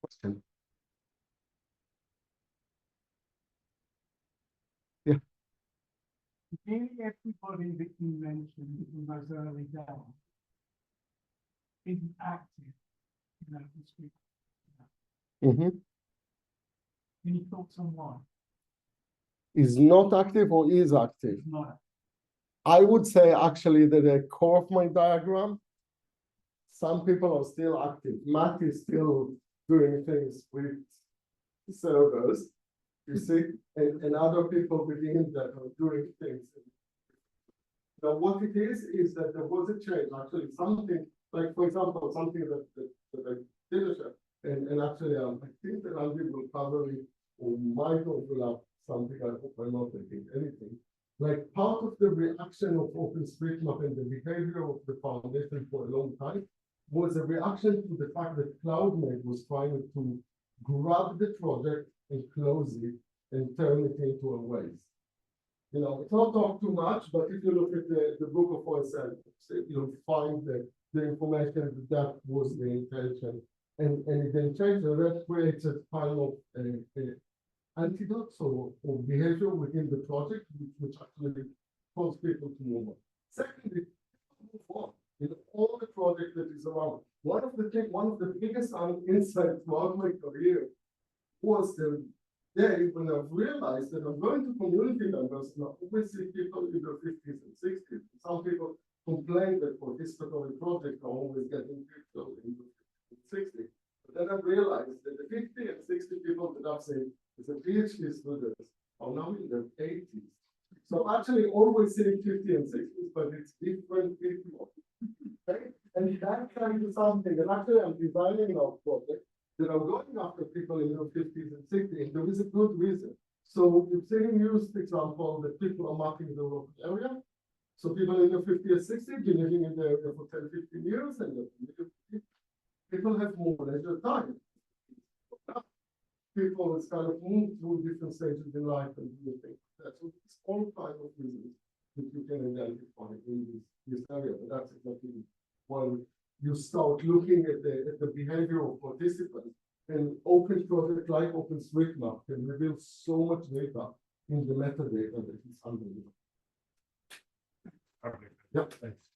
Question. Yeah. Nearly everybody that you mentioned in those early days isn't active in OpenStreetMap. Mm-hmm. Any thoughts on why? Is not active or is active? It's not. I would say actually that the core of my diagram, some people are still active. Matt is still doing things with servers, you see, and other people within that are doing things. Now, what it is that there was a change, actually, something, like, for example, something that I did, and actually, I think that Andy will probably, or might overlap something, I hope I'm not taking anything. Like, part of the reaction of OpenStreetMap and the behavior of the foundation for a long time was a reaction to the fact that CloudMate was trying to grab the project and close it and turn it into a waste. You know, it's not talk too much, but if you look at the book of OSL, you'll find that the information that was the intention, and it didn't change. So that creates a kind of antidote or behavior within the project, which actually cause people to move on. Secondly, move on in all the project that is around. One of the biggest insights throughout my career was the day when I realized that I'm going to community members, and I always see people in their 50s and 60s. Some people complain that for participatory projects are always getting people in the 50s and 60s. But then I realized that the 50 and 60 people that I've seen as a PhD students are now in their 80s. So I'm actually always seeing 50 and 60s, but it's different people. Okay? And that kind of something, and actually I'm designing our project that are going after people in their 50s and 60s. There is a good reason. So you've seen used example that people are mapping the local area. So people in their 50s and 60s been living in the area for 10, 15 years, and people have more leisure time. People is kind of move through different stages in life and do things. So it's all kind of reasons that you can identify in this area. But that's exactly when you start looking at the behavior of participants, and open project like OpenStreetMap can reveal so much data in the metadata that is unbelievable. Okay. Yeah, thanks.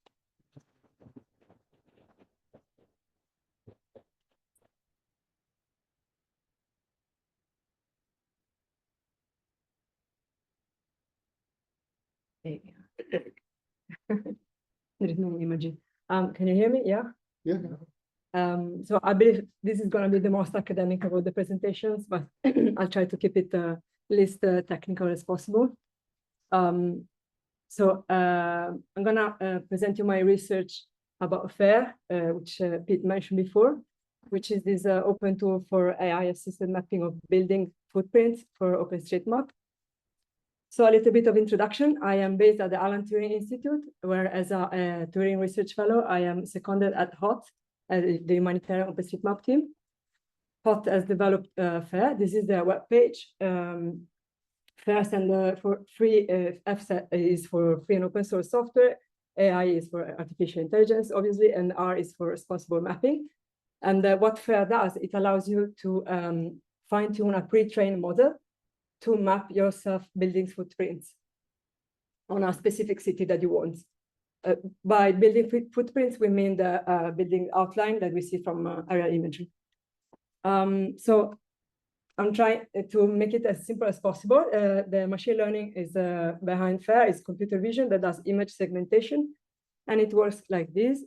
There is no image. Can you hear me? Yeah. Yeah. So I believe this is going to be the most academic about the presentations, but I'll try to keep it least technical as possible. So I'm going to present you my research about FAIR, which Pete mentioned before, which is this open tool for AI-assisted mapping of building footprints for OpenStreetMap. So a little bit of introduction. I am based at the Allan Turing Institute, where as a Turing Research Fellow, I am seconded at HOT, the Humanitarian OpenStreetMap Team. HOT has developed FAIR. This is the web page. FAIR stands for free, F is for free and open source software, AI is for artificial intelligence, obviously, and R is for responsible mapping. And what FAIR does, it allows you to fine-tune a pre-trained model to map your self-building footprints on a specific city that you want. By building footprints, we mean the building outline that we see from aerial imagery. So I'm trying to make it as simple as possible. The machine learning is behind FAIR is computer vision that does image segmentation. And it works like this.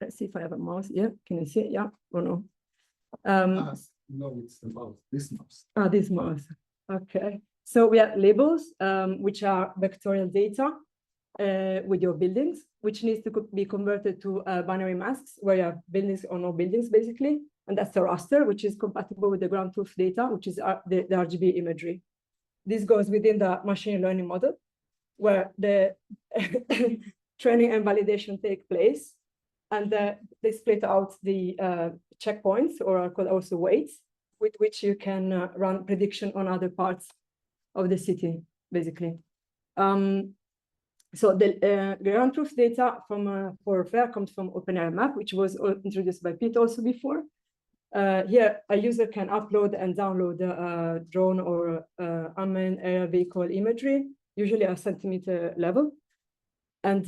Let's see if I have a mouse. Yeah, can you see it? Yeah or no? No, it's the mouse, this mouse. This mouse. Okay. So we have labels, which are vectorial data. with your buildings, which needs to be converted to binary masks where you have buildings or no buildings, basically. And that's a raster, which is compatible with the ground truth data, which is the RGB imagery. This goes within the machine learning model, where the training and validation take place. And they split out the checkpoints, or are called also weights, with which you can run prediction on other parts of the city, basically. So the ground truth data for FAIR comes from OpenAIMap, which was introduced by Pete also before. Here, a user can upload and download a drone or unmanned aerial vehicle imagery, usually a centimeter level. And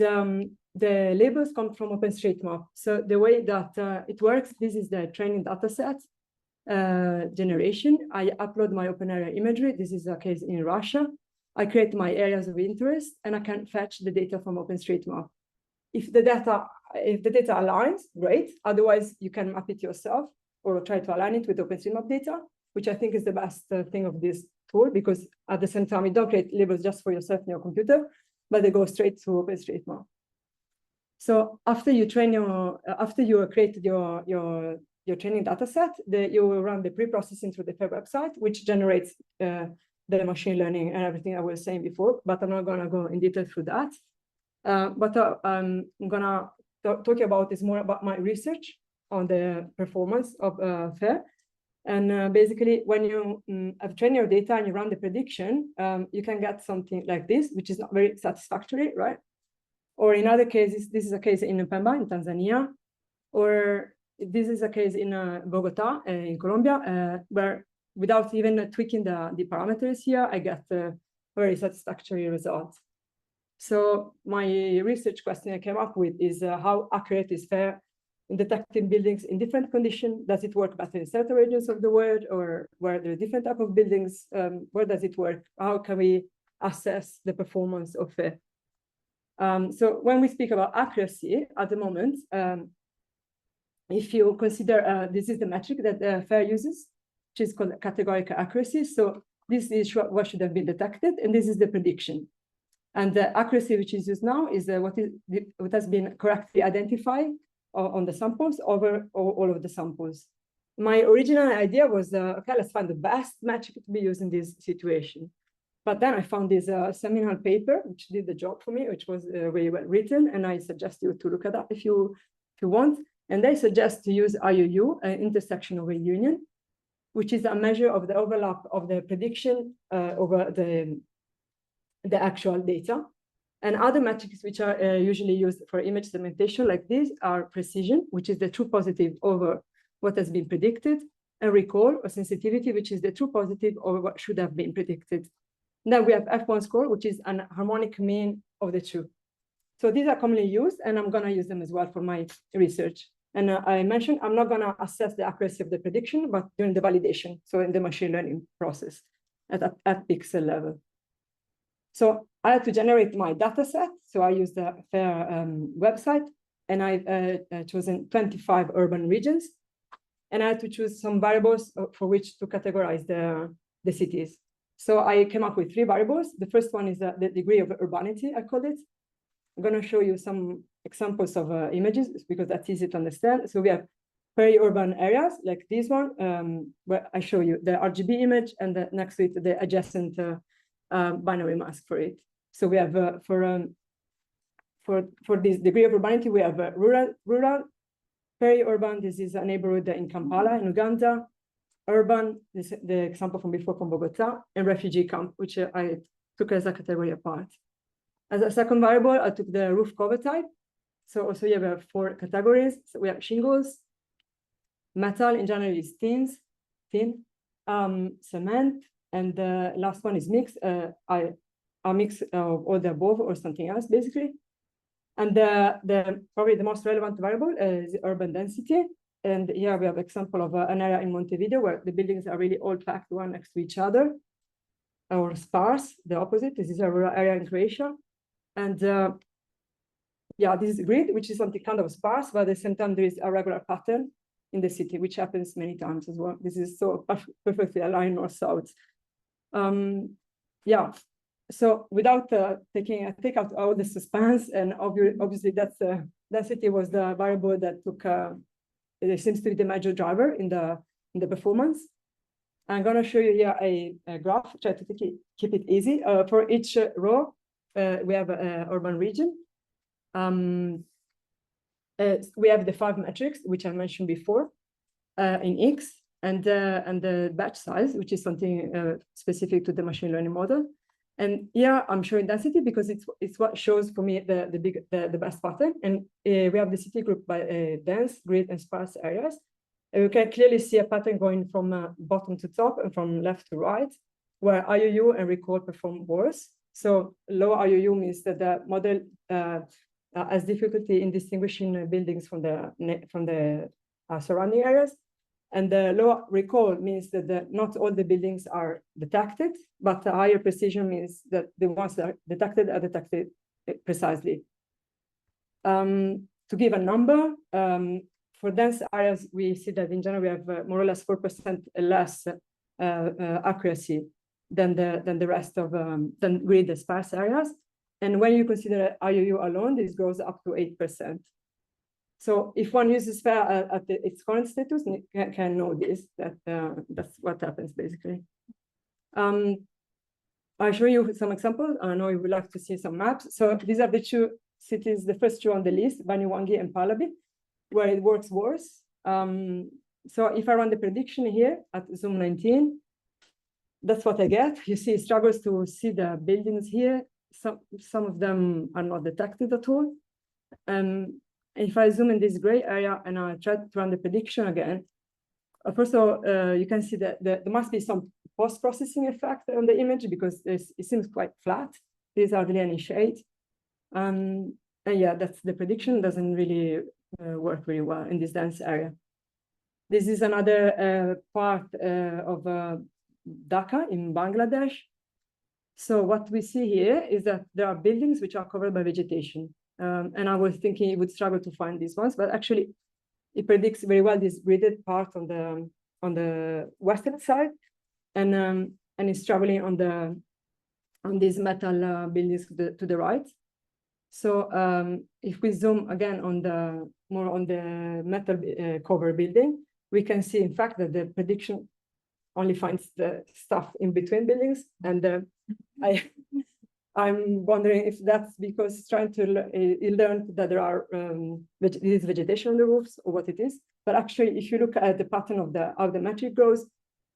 the labels come from OpenStreetMap. So the way that it works, this is the training data set generation. I upload my open area imagery. This is a case in Russia. I create my areas of interest, and I can fetch the data from OpenStreetMap. If the data aligns, great. Otherwise, you can map it yourself or try to align it with OpenStreetMap data, which I think is the best thing of this tool, because at the same time, you don't create labels just for yourself in your computer, but they go straight to OpenStreetMap. So after you train after you created your training data set, you will run the pre-processing through the FAIR website, which generates the machine learning and everything I was saying before, but I'm not gonna go in detail through that. But I'm gonna talk about is more about my research on the performance of FAIR. And basically, when you have trained your data and you run the prediction, you can get something like this, which is not very satisfactory, right? Or in other cases, this is a case in Pemba in Tanzania, or this is a case in Bogota in Colombia, where without even tweaking the parameters here, I get a very satisfactory result. So my research question I came up with is how accurate is FAIR in detecting buildings in different conditions? Does it work better in certain regions of the world, or where there are different type of buildings? Where does it work? How can we assess the performance of FAIR? So when we speak about accuracy at the moment, if you consider this is the metric that FAIR uses, which is called categorical accuracy. So this is what should have been detected, and this is the prediction. And the accuracy which is used now is what has been correctly identified on the samples over all of the samples. My original idea was, okay, let's find the best metric to be used in this situation. But then I found this seminal paper, which did the job for me, which was very well written, and I suggest you to look at that if you want. And they suggest to use IUU, intersection over union, which is a measure of the overlap of the prediction over the actual data. And other metrics which are usually used for image segmentation like this are precision, which is the true positive over what has been predicted, and recall or sensitivity, which is the true positive over what should have been predicted. Then we have F1 score, which is an harmonic mean of the two. So these are commonly used, and I'm going to use them as well for my research. And I mentioned I'm not going to assess the accuracy of the prediction, but during the validation, so in the machine learning process at pixel level. So I had to generate my data set. So I used the FAIR website, and I've chosen 25 urban regions. And I had to choose some variables for which to categorize the cities. So I came up with 3 variables. The first one is the degree of urbanity, I call it. I'm going to show you some examples of images because that's easy to understand. So we have peri-urban areas like this one, where I show you the RGB image, and next to it, the adjacent binary mask for it. So we have for this degree of urbanity, we have rural, peri-urban. This is a neighborhood in Kampala in Uganda. Urban, this is the example from before from Bogota, and refugee camp, which I took as a category apart. As a second variable, I took the roof cover type. So also you have 4 categories. So we have shingles, metal in general is thin, cement, and the last one is mixed. A mix of all the above or something else, basically. And probably the most relevant variable is urban density. And here we have an example of an area in Montevideo where the buildings are really all packed one next to each other, or sparse, the opposite. This is a rural area in Croatia. And yeah, this is grid, which is something kind of sparse, but at the same time, there is a regular pattern in the city, which happens many times as well. This is so perfectly aligned north-south. Yeah, So without take out all the suspense, and obviously that's density was the variable that took it seems to be the major driver in the performance. I'm going to show you here a graph, try to keep it easy. For each row, we have an urban region. We have the 5 metrics, which I mentioned before, in X, and the batch size, which is something specific to the machine learning model. And here I'm showing density because it's what shows for me the best pattern. And we have the city group by dense, grid, and sparse areas. And we can clearly see a pattern going from bottom to top and from left to right, where IOU and recall perform worse. So low IOU means that the model has difficulty in distinguishing buildings from the surrounding areas. And the low recall means that not all the buildings are detected, but the higher precision means that the ones that are detected precisely. To give a number, for dense areas, we see that in general we have more or less 4% less accuracy than the rest of than grid the sparse areas. And when you consider IOU alone, this goes up to 8%. So if one uses sphere at its current status, can know this, that's what happens basically. I'll show you some examples. I know you would like to see some maps. So these are the 2 cities, the first 2 on the list, Banyuwangi and Palabi, where it works worse. So if I run the prediction here at zoom 19, that's what I get. You see, it struggles to see the buildings here. Some of them are not detected at all. If I zoom in this gray area and I try to run the prediction again, first of all, you can see that there must be some post-processing effect on the image because it seems quite flat. There's hardly any shade. And yeah, that's the prediction doesn't really work very well in this dense area. This is another part of Dhaka in Bangladesh. So what we see here is that there are buildings which are covered by vegetation. And I was thinking it would struggle to find these ones, but actually it predicts very well this gridded part on the western side, and it's traveling on these metal buildings to the right. So if we zoom again on the metal cover building, we can see in fact that the prediction only finds the stuff in between buildings, and I'm wondering if that's because it's trying to learn that there are this vegetation on the roofs or what it is. But actually, if you look at the pattern of how the metric goes,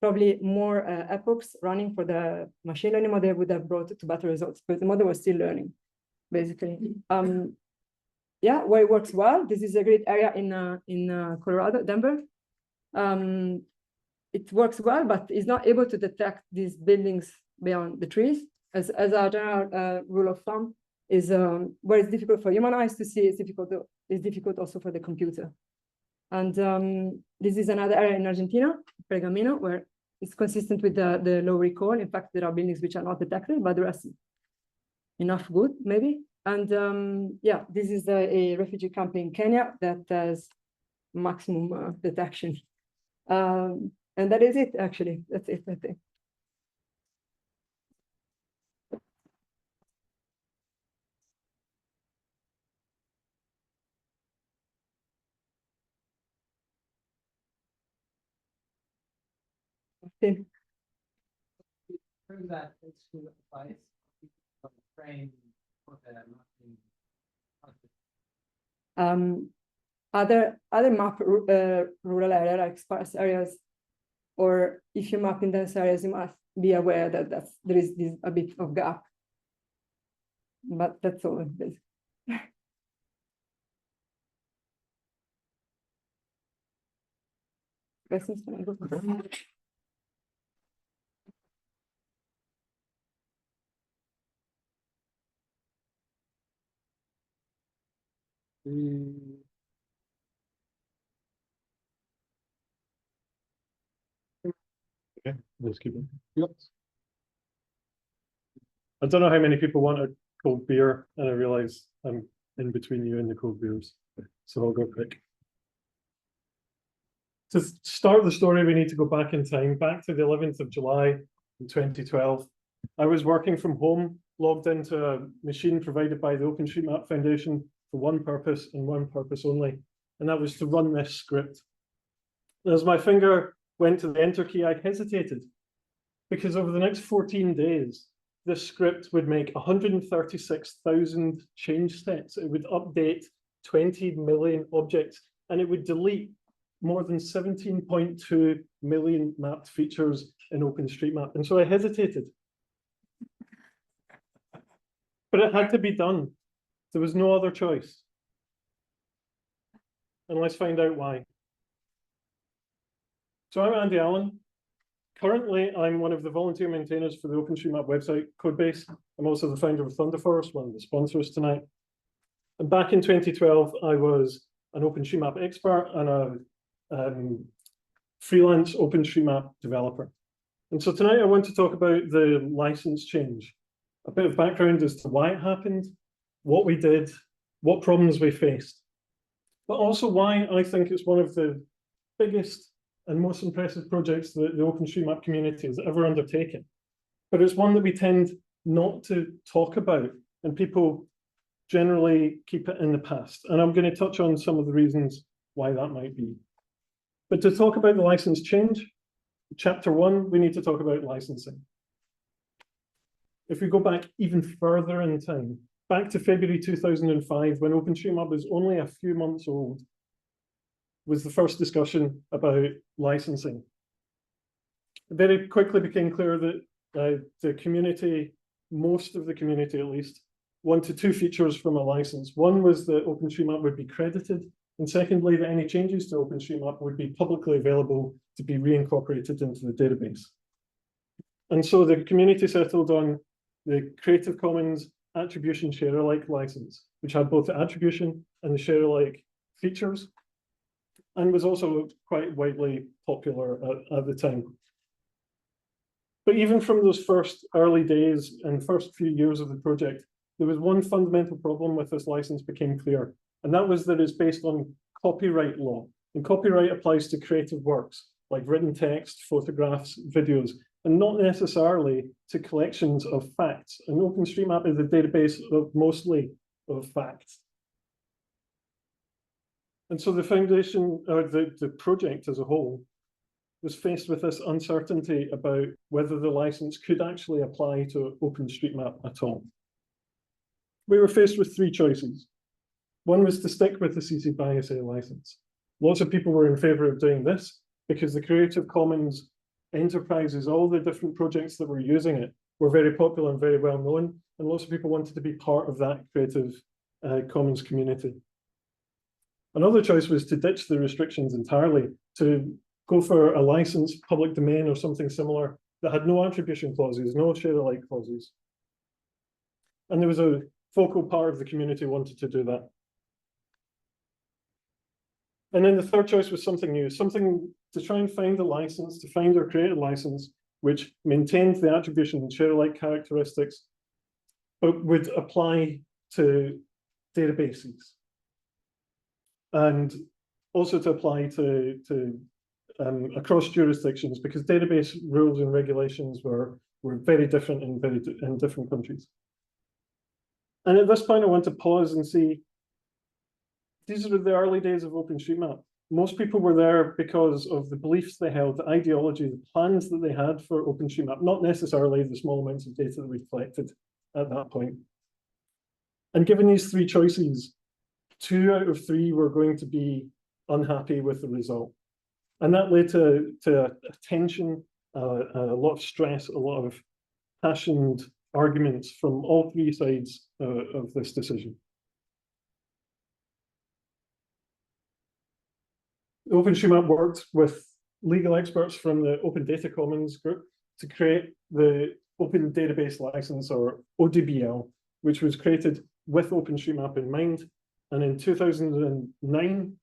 probably more epochs running for the machine learning model would have brought to better results, but the model was still learning, basically. Yeah, where it works well. This is a great area in Colorado, Denver. It works well, but it's not able to detect these buildings beyond the trees. As a general rule of thumb, is where it's difficult for human eyes to see, it's difficult also for the computer. And this is another area in Argentina, Pergamino, where it's consistent with the low recall. In fact, there are buildings which are not detected, but the rest enough good, maybe. And yeah, this is a refugee camp in Kenya that has maximum detection. And that is it, actually. That's it, I think. Prove that it's to advice frame for other map rural area like sparse areas, or if you map in dense areas, you must be aware that there is a bit of gap. But that's all. Questions? Okay, let's keep it. Yep. I don't know how many people want a cold beer, and I realize I'm in between you and the cold beers, so I'll go quick. To start the story, we need to go back in time, back to the 11th of July in 2012. I was working from home, logged into a machine provided by the OpenStreetMap Foundation for one purpose and one purpose only, and that was to run this script. As my finger went to the enter key, I hesitated, because over the next 14 days, this script would make 136,000 change steps. It would update 20 million objects, and it would delete more than 17.2 million mapped features in OpenStreetMap. And so I hesitated. But it had to be done. There was no other choice. And let's find out why. So I'm Andy Allan. Currently, I'm one of the volunteer maintainers for the OpenStreetMap website codebase. I'm also the founder of Thunderforce, one of the sponsors tonight. And back in 2012, I was an OpenStreetMap expert and a freelance OpenStreetMap developer. And so tonight I want to talk about the license change, a bit of background as to why it happened, what we did, what problems we faced, but also why I think it's one of the biggest and most impressive projects that the OpenStreetMap community has ever undertaken. But it's one that we tend not to talk about, and people generally keep it in the past. And I'm going to touch on some of the reasons why that might be. But to talk about the license change, chapter 1, we need to talk about licensing. If we go back even further in time, back to February 2005, when OpenStreetMap was only a few months old, was the first discussion about licensing. It very quickly became clear that the community, most of the community at least, wanted two features from a license. One was that OpenStreetMap would be credited, and secondly, that any changes to OpenStreetMap would be publicly available to be reincorporated into the database. And so the community settled on the Creative Commons Attribution Share-alike license, which had both the attribution and the share-alike features, and was also quite widely popular at the time. But even from those first early days and first few years of the project, there was one fundamental problem with this license became clear, and that was that it's based on copyright law. And copyright applies to creative works, like written text, photographs, videos, and not necessarily to collections of facts. And OpenStreetMap is a database of mostly of facts. And so the foundation, or the project as a whole, was faced with this uncertainty about whether the license could actually apply to OpenStreetMap at all. We were faced with three choices. One was to stick with the CC BY SA license. Lots of people were in favor of doing this because the Creative Commons enterprises, all the different projects that were using it, were very popular and very well known, and lots of people wanted to be part of that Creative Commons community. Another choice was to ditch the restrictions entirely, to go for a licensed public domain or something similar that had no attribution clauses, no share-alike clauses. And there was a focal part of the community wanted to do that. And then the third choice was something new, something to try and find a license, to find or create a license which maintained the attribution and share-alike characteristics, but would apply to databases. And also to apply to across jurisdictions, because database rules and regulations were very different in different countries. And at this point, I want to pause and see, these are the early days of OpenStreetMap. Most people were there because of the beliefs they held, the ideology, the plans that they had for OpenStreetMap, not necessarily the small amounts of data that we collected at that point. And given these three choices, 2 out of 3 were going to be unhappy with the result. And that led to a tension, a lot of stress, a lot of passionate arguments from all 3 sides of this decision. OpenStreetMap worked with legal experts from the Open Data Commons group to create the Open Database License, or ODBL, which was created with OpenStreetMap in mind. And in 2009,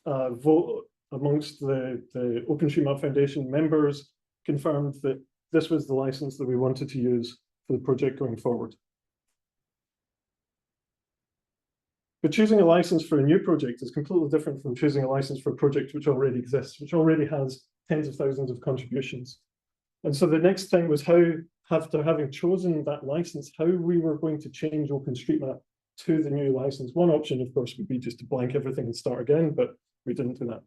vote amongst the OpenStreetMap Foundation members confirmed that this was the license that we wanted to use for the project going forward. But choosing a license for a new project is completely different from choosing a license for a project which already exists, which already has tens of thousands of contributions. And so the next thing was how after having chosen that license, how we were going to change OpenStreetMap to the new license. One option, of course, would be just to blank everything and start again, but we didn't do that.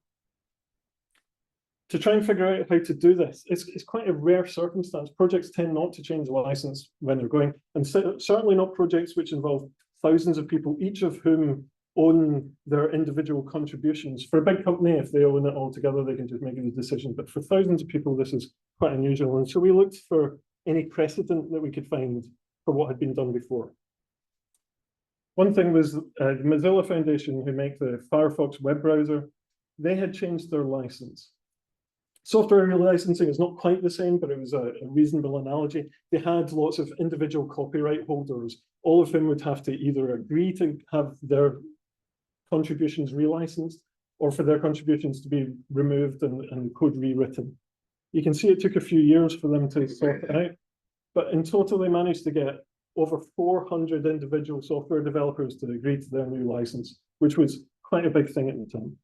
To try and figure out how to do this, it's quite a rare circumstance. Projects tend not to change the license when they're going, and certainly not projects which involve thousands of people, each of whom own their individual contributions. For a big company, if they own it all together, they can just make the decision. But for thousands of people, this is quite unusual. And so we looked for any precedent that we could find for what had been done before. One thing was the Mozilla Foundation, who make the Firefox web browser, they had changed their license. Software licensing is not quite the same, but it was a reasonable analogy. They had lots of individual copyright holders, all of whom would have to either agree to have their contributions relicensed or for their contributions to be removed and code rewritten. You can see it took a few years for them to sort it out, but in total they managed to get over 400 individual software developers to agree to their new license, which was quite a big thing at the time.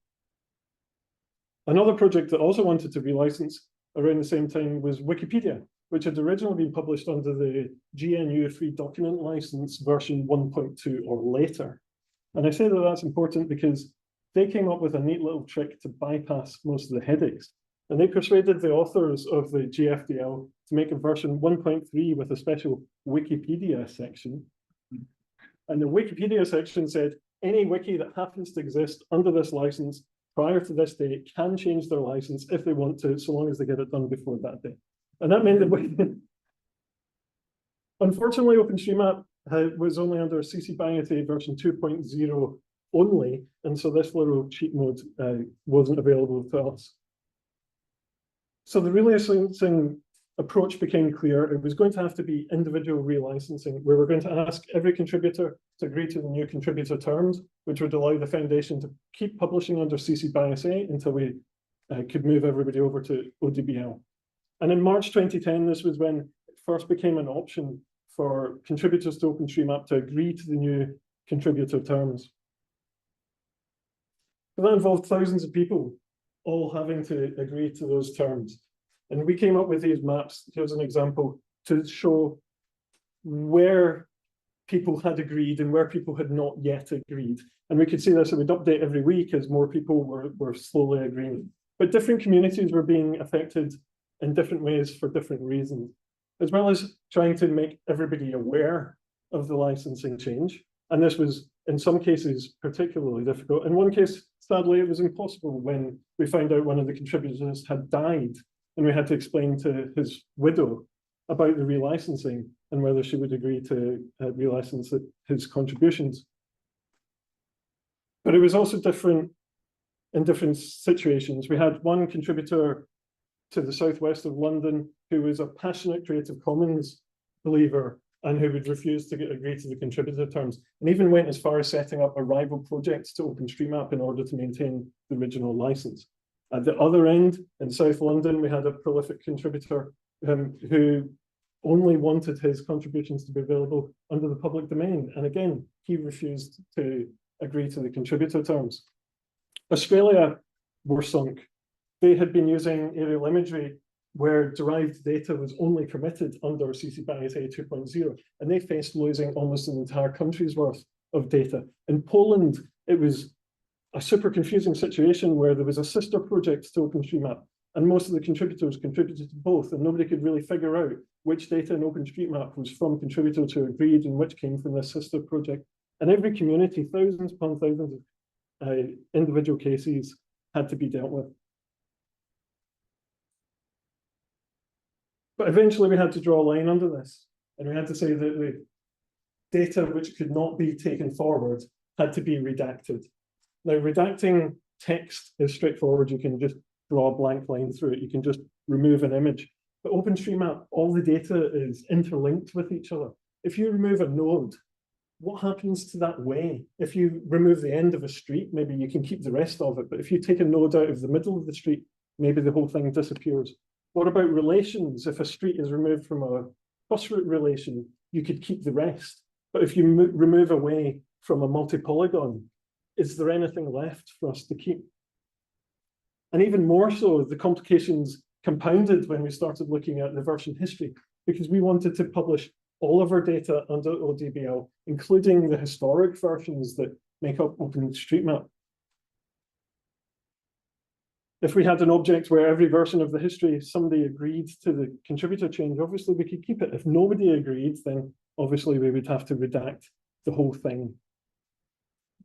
Another project that also wanted to relicense around the same time was Wikipedia, which had originally been published under the GNU Free Document License version 1.2 or later. And I say that that's important because they came up with a neat little trick to bypass most of the headaches. And they persuaded the authors of the GFDL to make a version 1.3 with a special Wikipedia section. And the Wikipedia section said, any wiki that happens to exist under this license prior to this date can change their license if they want to, so long as they get it done before that day. And that meant that unfortunately, OpenStreetMap was only under CC BY 8 version 2.0 only, and so this little cheat mode wasn't available to us. So the relicensing approach became clear. It was going to have to be individual relicensing, where we're going to ask every contributor to agree to the new contributor terms, which would allow the foundation to keep publishing under CC BY 8 until we could move everybody over to ODBL. And in March 2010, this was when it first became an option for contributors to OpenStreetMap to agree to the new contributor terms. So that involved thousands of people all having to agree to those terms. And we came up with these maps, here's an example, to show where people had agreed and where people had not yet agreed. And we could see this, it would update every week as more people were slowly agreeing. But different communities were being affected in different ways for different reasons, as well as trying to make everybody aware of the licensing change. And this was, in some cases, particularly difficult. In one case, sadly, it was impossible when we found out one of the contributors had died, and we had to explain to his widow about the relicensing and whether she would agree to relicense his contributions. But it was also different in different situations. We had one contributor to the southwest of London who was a passionate Creative Commons believer and who would refuse to agree to the contributor terms, and even went as far as setting up a rival project to OpenStreetMap in order to maintain the original license. At the other end, in South London, we had a prolific contributor who only wanted his contributions to be available under the public domain. And again, he refused to agree to the contributor terms. Australia were sunk. They had been using aerial imagery where derived data was only permitted under CC BY 8 2.0, and they faced losing almost an entire country's worth of data. In Poland, it was a super confusing situation where there was a sister project to OpenStreetMap, and most of the contributors contributed to both, and nobody could really figure out which data in OpenStreetMap was from contributors who agreed and which came from this sister project. And every community, thousands upon thousands of individual cases had to be dealt with. But eventually we had to draw a line under this, and we had to say that the data which could not be taken forward had to be redacted. Now, redacting text is straightforward. You can just draw a blank line through it. You can just remove an image. But OpenStreetMap, all the data is interlinked with each other. If you remove a node, what happens to that way? If you remove the end of a street, maybe you can keep the rest of it. But if you take a node out of the middle of the street, maybe the whole thing disappears. What about relations? If a street is removed from a bus route relation, you could keep the rest. But if you remove away from a multi-polygon, is there anything left for us to keep? And even more so, the complications compounded when we started looking at the version history, because we wanted to publish all of our data under ODBL, including the historic versions that make up OpenStreetMap. If we had an object where every version of the history, somebody agreed to the contributor change, obviously we could keep it. If nobody agreed, then obviously we would have to redact the whole thing.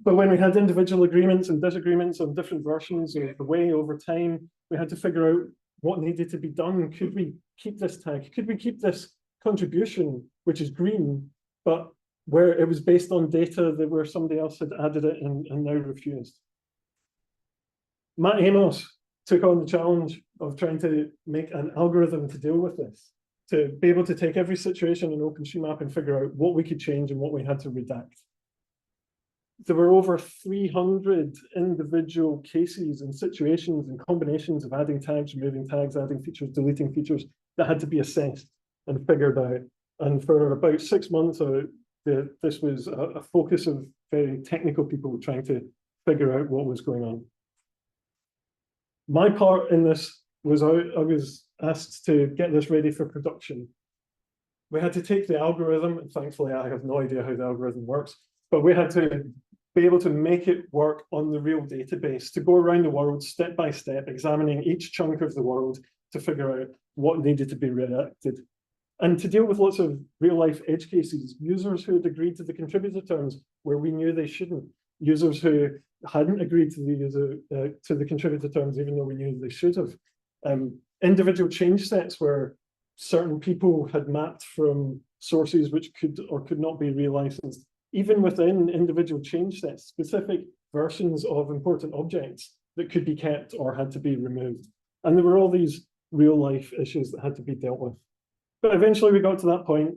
But when we had individual agreements and disagreements on different versions of the way over time, we had to figure out what needed to be done. Could we keep this tag? Could we keep this contribution, which is green, but where it was based on data that where somebody else had added it and now refused? Matt Amos took on the challenge of trying to make an algorithm to deal with this, to be able to take every situation in OpenStreetMap and figure out what we could change and what we had to redact. There were over 300 individual cases and situations and combinations of adding tags, removing tags, adding features, deleting features that had to be assessed and figured out. And for about 6 months, this was a focus of very technical people trying to figure out what was going on. My part in this was I was asked to get this ready for production. We had to take the algorithm, and thankfully I have no idea how the algorithm works, but we had to be able to make it work on the real database, to go around the world step by step, examining each chunk of the world to figure out what needed to be redacted. And to deal with lots of real life edge cases, users who had agreed to the contributor terms where we knew they shouldn't, users who hadn't agreed to the contributor terms even though we knew they should have, individual change sets where certain people had mapped from sources which could or could not be relicensed. Even within individual change sets, specific versions of important objects that could be kept or had to be removed. And there were all these real life issues that had to be dealt with. But eventually we got to that point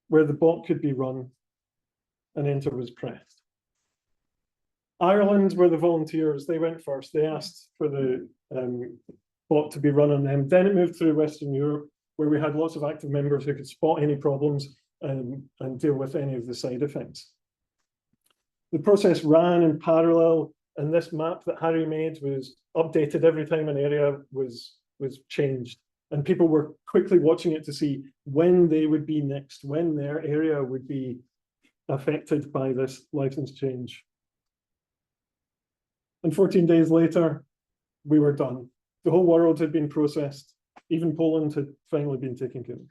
where the bot could be run and enter was pressed. Ireland were the volunteers. They went first. They asked for the bot to be run on them. Then it moved through Western Europe, where we had lots of active members who could spot any problems and deal with any of the side effects. The process ran in parallel, and this map that Harry made was updated every time an area was changed. And people were quickly watching it to see when they would be next, when their area would be affected by this license change. And 14 days later, we were done. The whole world had been processed. Even Poland had finally been taken care of.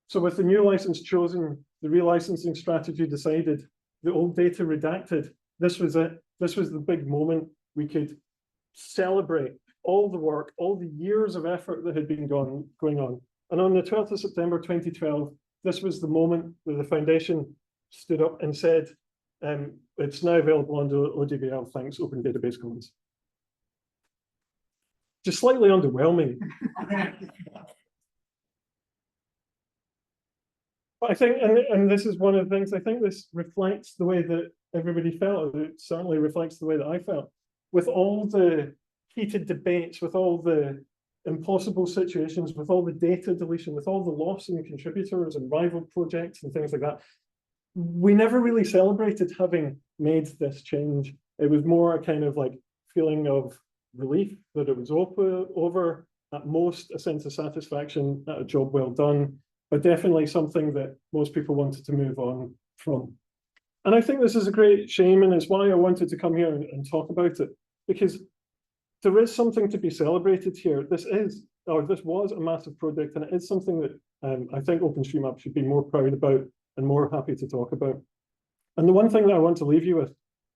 So with the new license chosen, the relicensing strategy decided, the old data redacted. This was it. This was the big moment. We could celebrate all the work, all the years of effort that had been going on. And on the 12th of September 2012, this was the moment where the foundation stood up and said, it's now available under ODBL, thanks, Open Database Commons. Just slightly underwhelming. But I think, and this is one of the things, I think this reflects the way that everybody felt. It certainly reflects the way that I felt. With all the heated debates, with all the impossible situations, with all the data deletion, with all the loss in contributors and rival projects and things like that, we never really celebrated having made this change. It was more a kind of like feeling of relief that it was over, at most a sense of satisfaction at a job well done, but definitely something that most people wanted to move on from. And I think this is a great shame, and it's why I wanted to come here and talk about it, because there is something to be celebrated here. This was a massive project, and it is something that I think OpenStreetMap should be more proud about and more happy to talk about. And the one thing that I want to leave you with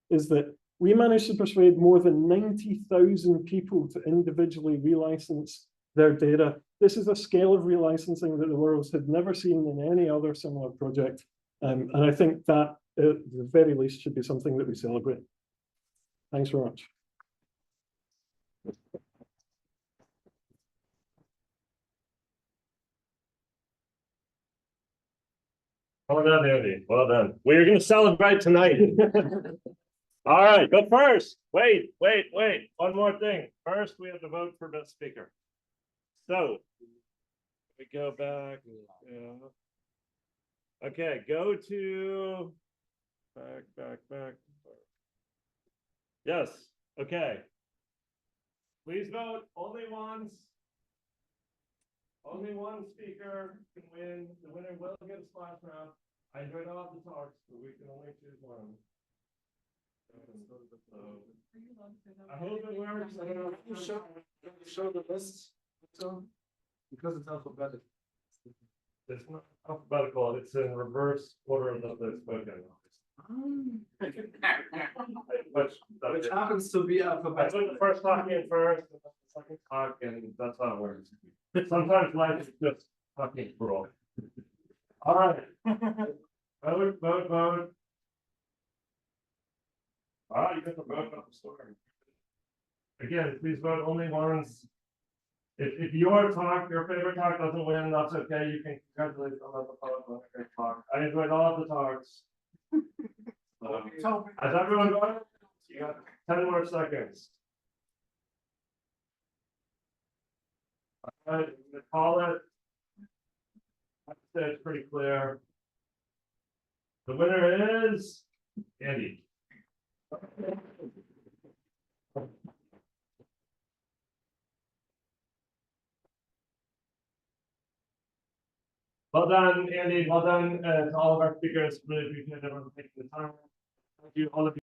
is that we managed to persuade more than 90,000 people to individually relicense their data. This is a scale of relicensing that the world had never seen in any other similar project. And I think that, at the very least, should be something that we celebrate. Thanks very much. Well done, Andy. Well done. We're going to celebrate tonight. All right, but first, wait. One more thing. First, we have to vote for best speaker. So, we go back. Okay, go to back. Yes. Okay. Please vote only once. Only one speaker can win. The winner will get a splash map. I enjoyed all the talks, but we can only choose one. I hope it works. I don't know. Show the list. So, because it's alphabetical. It's not alphabetical. It's in reverse order that they're spoken. Which happens to be I alphabetical. put the first talk in first, and then the second talk, and that's how it works. Sometimes life is just fucking cruel. All right. Vote, vote, vote. Ah, you got the vote about the story. Again, please vote only once. If your talk, your favorite talk doesn't win, that's okay. You can congratulate them on the vote on a great talk. I enjoyed all of the talks. Has everyone voted? You got 10 more seconds. All right, I'm gonna call it. I'd say it's pretty clear. The winner is Andy. Well done, Andy. Well done to all of our speakers. Really appreciate everyone taking the time. Thank you, all of you.